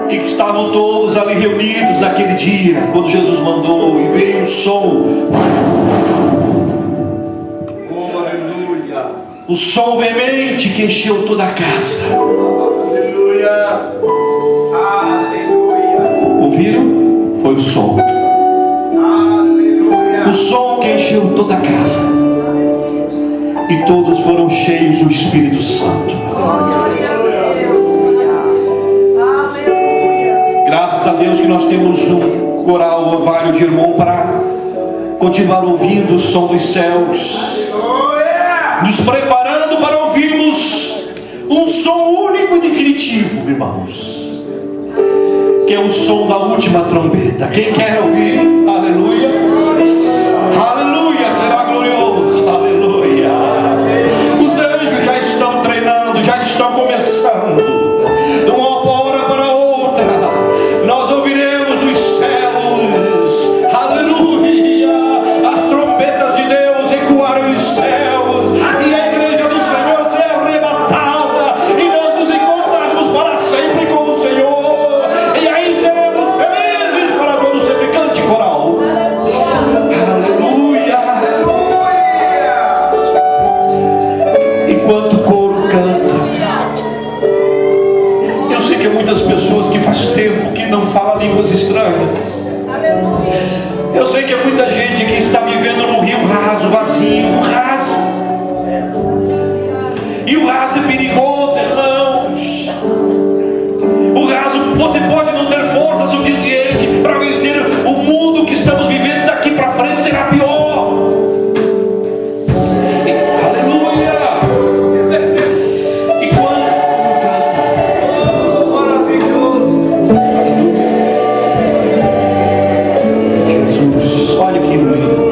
E que estavam todos ali reunidos naquele dia, quando Jesus mandou, e veio um som, o som veemente que encheu toda a casa. Aleluia. Ouviram? Foi o som. O som que encheu toda a casa. E todos foram cheios do Espírito Santo. Graças a Deus que nós temos um coral Orvalho de Irmão para continuar ouvindo o som dos céus, nos preparando para ouvirmos um som único e definitivo, irmãos, que é o som da última trombeta. Quem quer ouvir? Aleluia. Aleluia, será glorioso. Aleluia. Os anjos já estão treinando, já estão começando. De uma hora para outra nós ouviremos dos céus, aleluia, as trombetas de Deus ecoarem os céus. que faz tempo que não fala línguas estranhas. Eu sei que há muita gente que está vivendo num rio raso, vazio, raso. E o raso é perigoso, irmãos. O raso, você pode não ter força suficiente para vencer o mundo que estamos vivendo. Daqui para frente será pior. Aleluia. E quando Jesus, olha que lindo.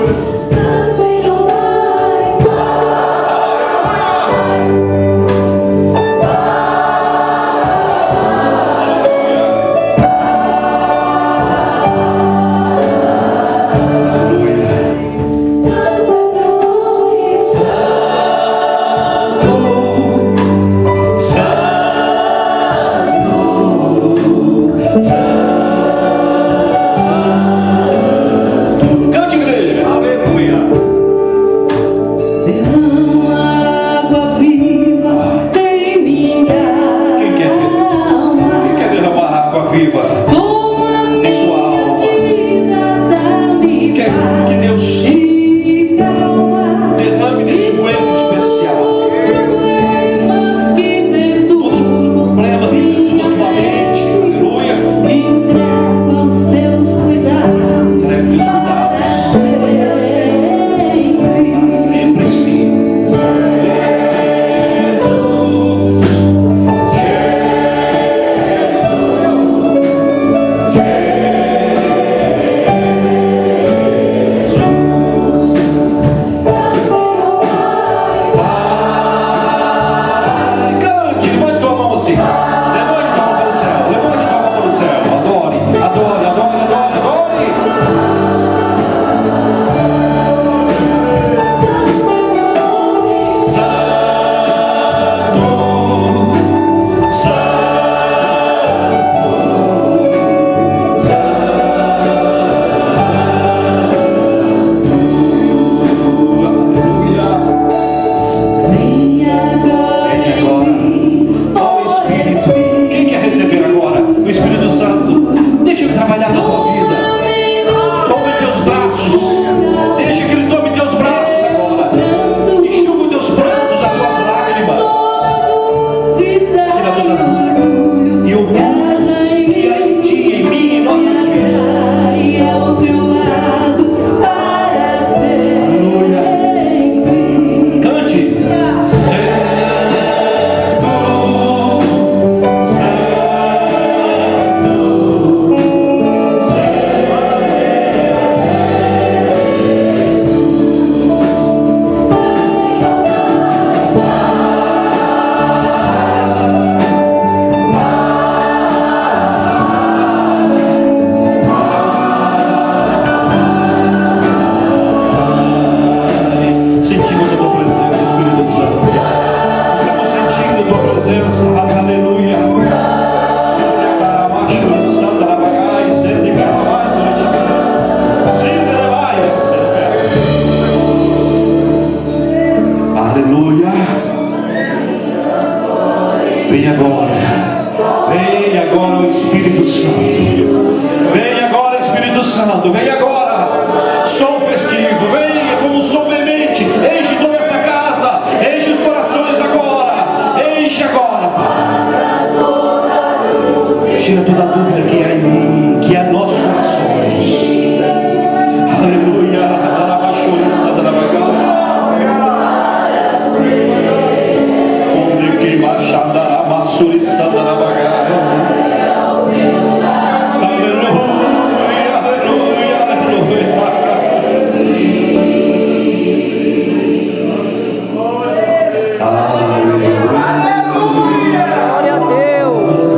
Glória a Deus.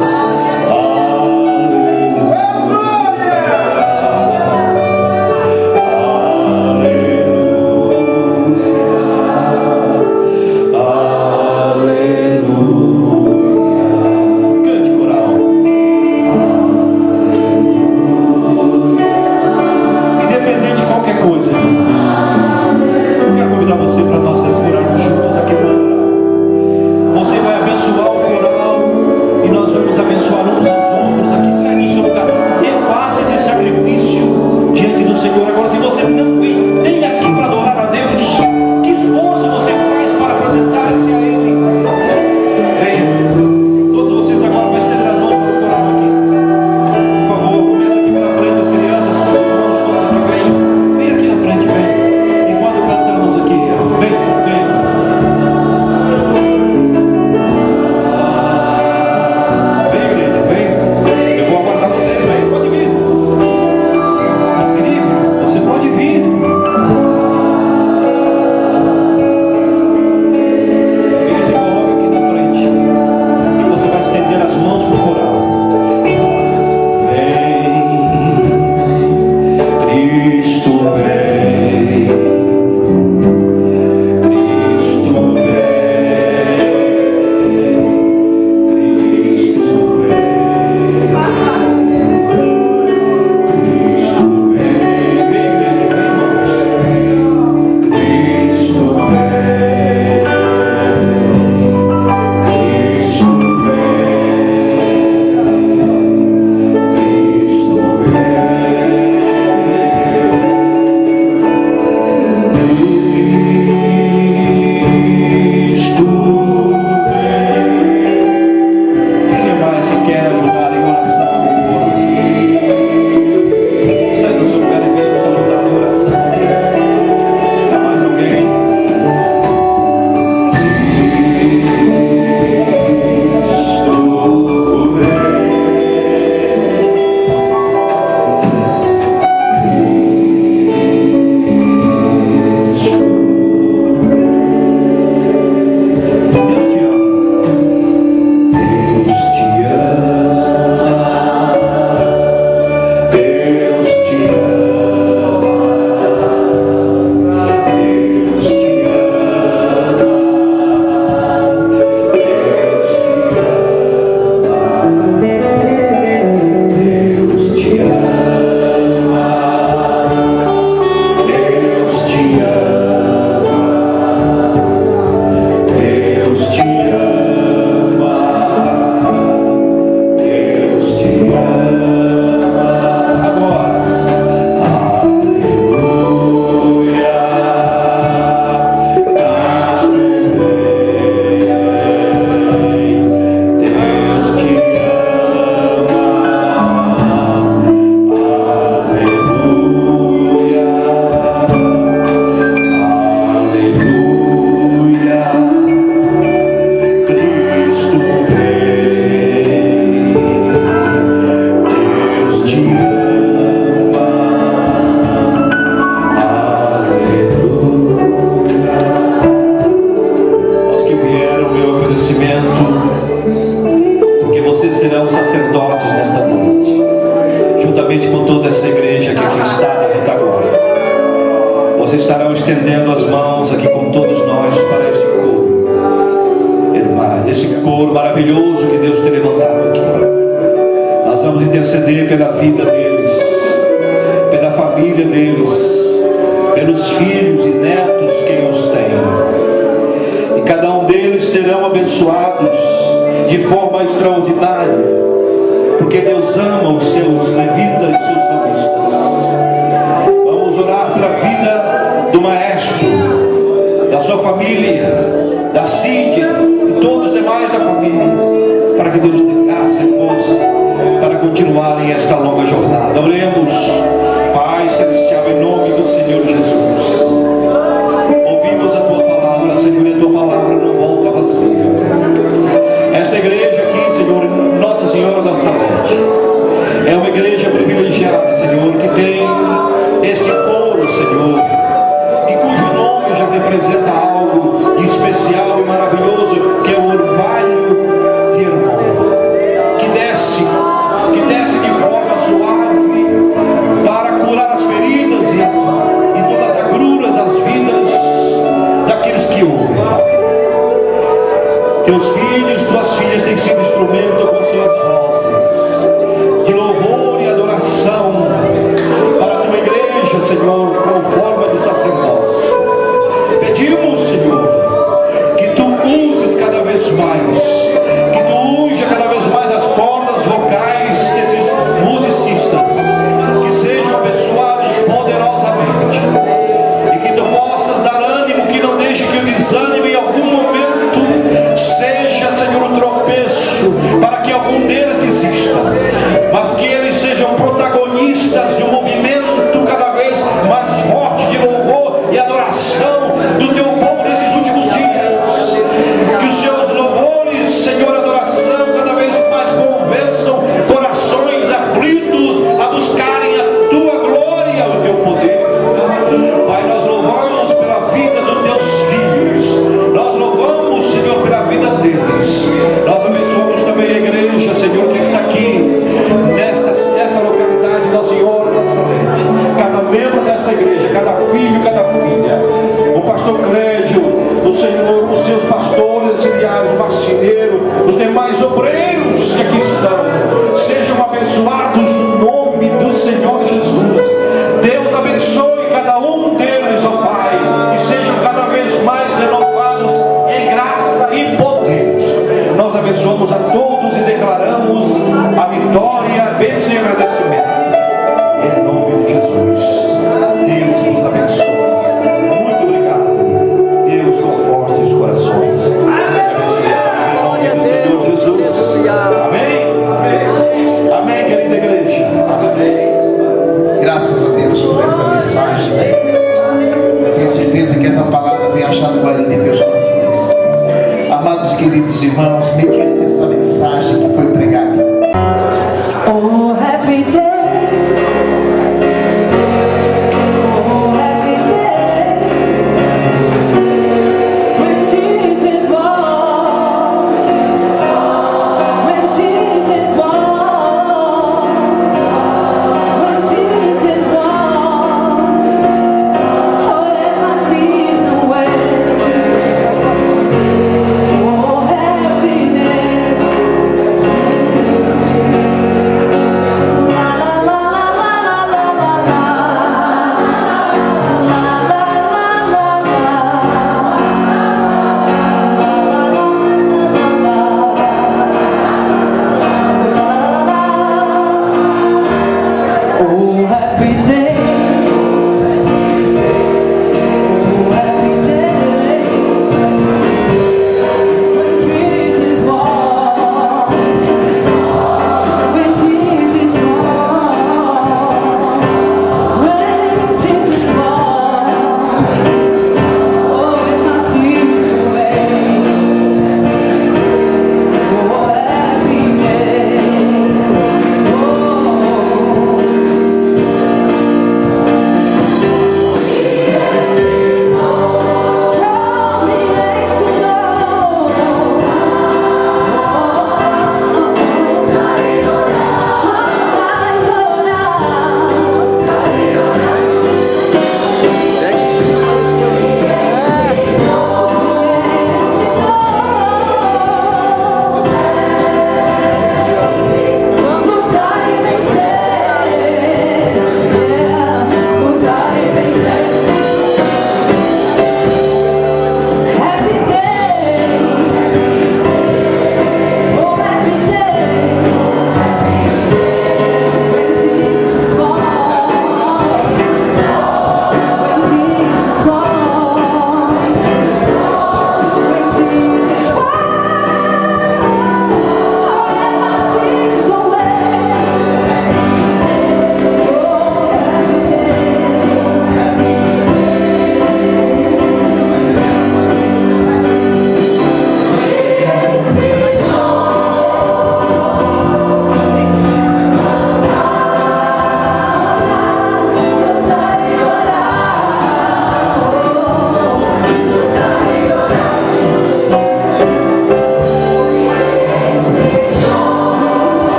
momento, porque vocês serão sacerdotes nesta noite, juntamente com toda essa igreja que aqui está na retaguarda. Vocês estarão estendendo as mãos aqui com todos nós para este coro, irmã, esse coro maravilhoso que Deus tem levantado aqui. Nós vamos interceder pela vida deles, pela família deles, pelos filhos e netos que os têm. E cada um deles serão abençoados de forma extraordinária, porque Deus ama os seus levitas e seus salmistas. Vamos orar pela vida do maestro, da sua família, da Cíndia e todos os demais da família, para que Deus dê graça e força para continuarem esta longa jornada. Oremos. Pai celestial, em nome do Senhor Jesus, ouvimos a tua palavra, Senhor, e a tua palavra não volta vazia. Esta igreja aqui, Senhor, Nossa Senhora da Salete, é uma igreja privilegiada, Senhor, que tem este coro, Senhor, e cujo nome já representa algo de especial e maravilhoso, que é o orvalho de Hermon, que desce de forma suave para curar as feridas e todas as agruras das vidas daqueles que ouvem. Teus filhos, tuas filhas têm sido instrumento com suas vozes de louvor e adoração para a tua igreja, Senhor, com forma de sacerdócio. Pedimos, Senhor, que tu uses cada vez mais, que tu unja cada vez mais as cordas vocais desses musicistas, que sejam abençoados poderosamente, e que tu possas dar ânimo, que não deixe que o desânimo em algum momento seja, Senhor, um tropeço para que algum deles desista, mas que eles sejam protagonistas de um movimento cada vez mais forte de louvor e adoração do teu povo nesses últimos dias. Que os seus louvores, Senhor, adoração cada vez mais convençam corações aflitos a buscarem a tua glória e o teu poder. Pai, nós louvamos pela vida dos teus filhos, nós louvamos, Senhor, pela vida deles. Nós abençoamos também a igreja, Senhor, que está aqui nesta localidade da Senhora da Salete, cada membro desta igreja, cada filho, cada filha, o pastor Clédio, o Senhor, os seus pastores auxiliares, o marceneiro, os demais obreiros que aqui estão, sejam abençoados no nome do Senhor Jesus. Deus abençoe cada um deles, ó Pai, e sejam cada vez mais renovados em graça e poder. Nós abençoamos a todos e declaramos a vitória, a bênção e agradecimento. Em nome de Jesus. Deus nos abençoe. Muito obrigado. Deus conforte os corações. Em nome do Senhor Jesus. Amém. Amém, querida igreja. Graças a Deus por essa mensagem. Eu tenho certeza que essa palavra tem achado guarida em teus corações. Amados queridos irmãos, mediante essa mensagem que foi pregada,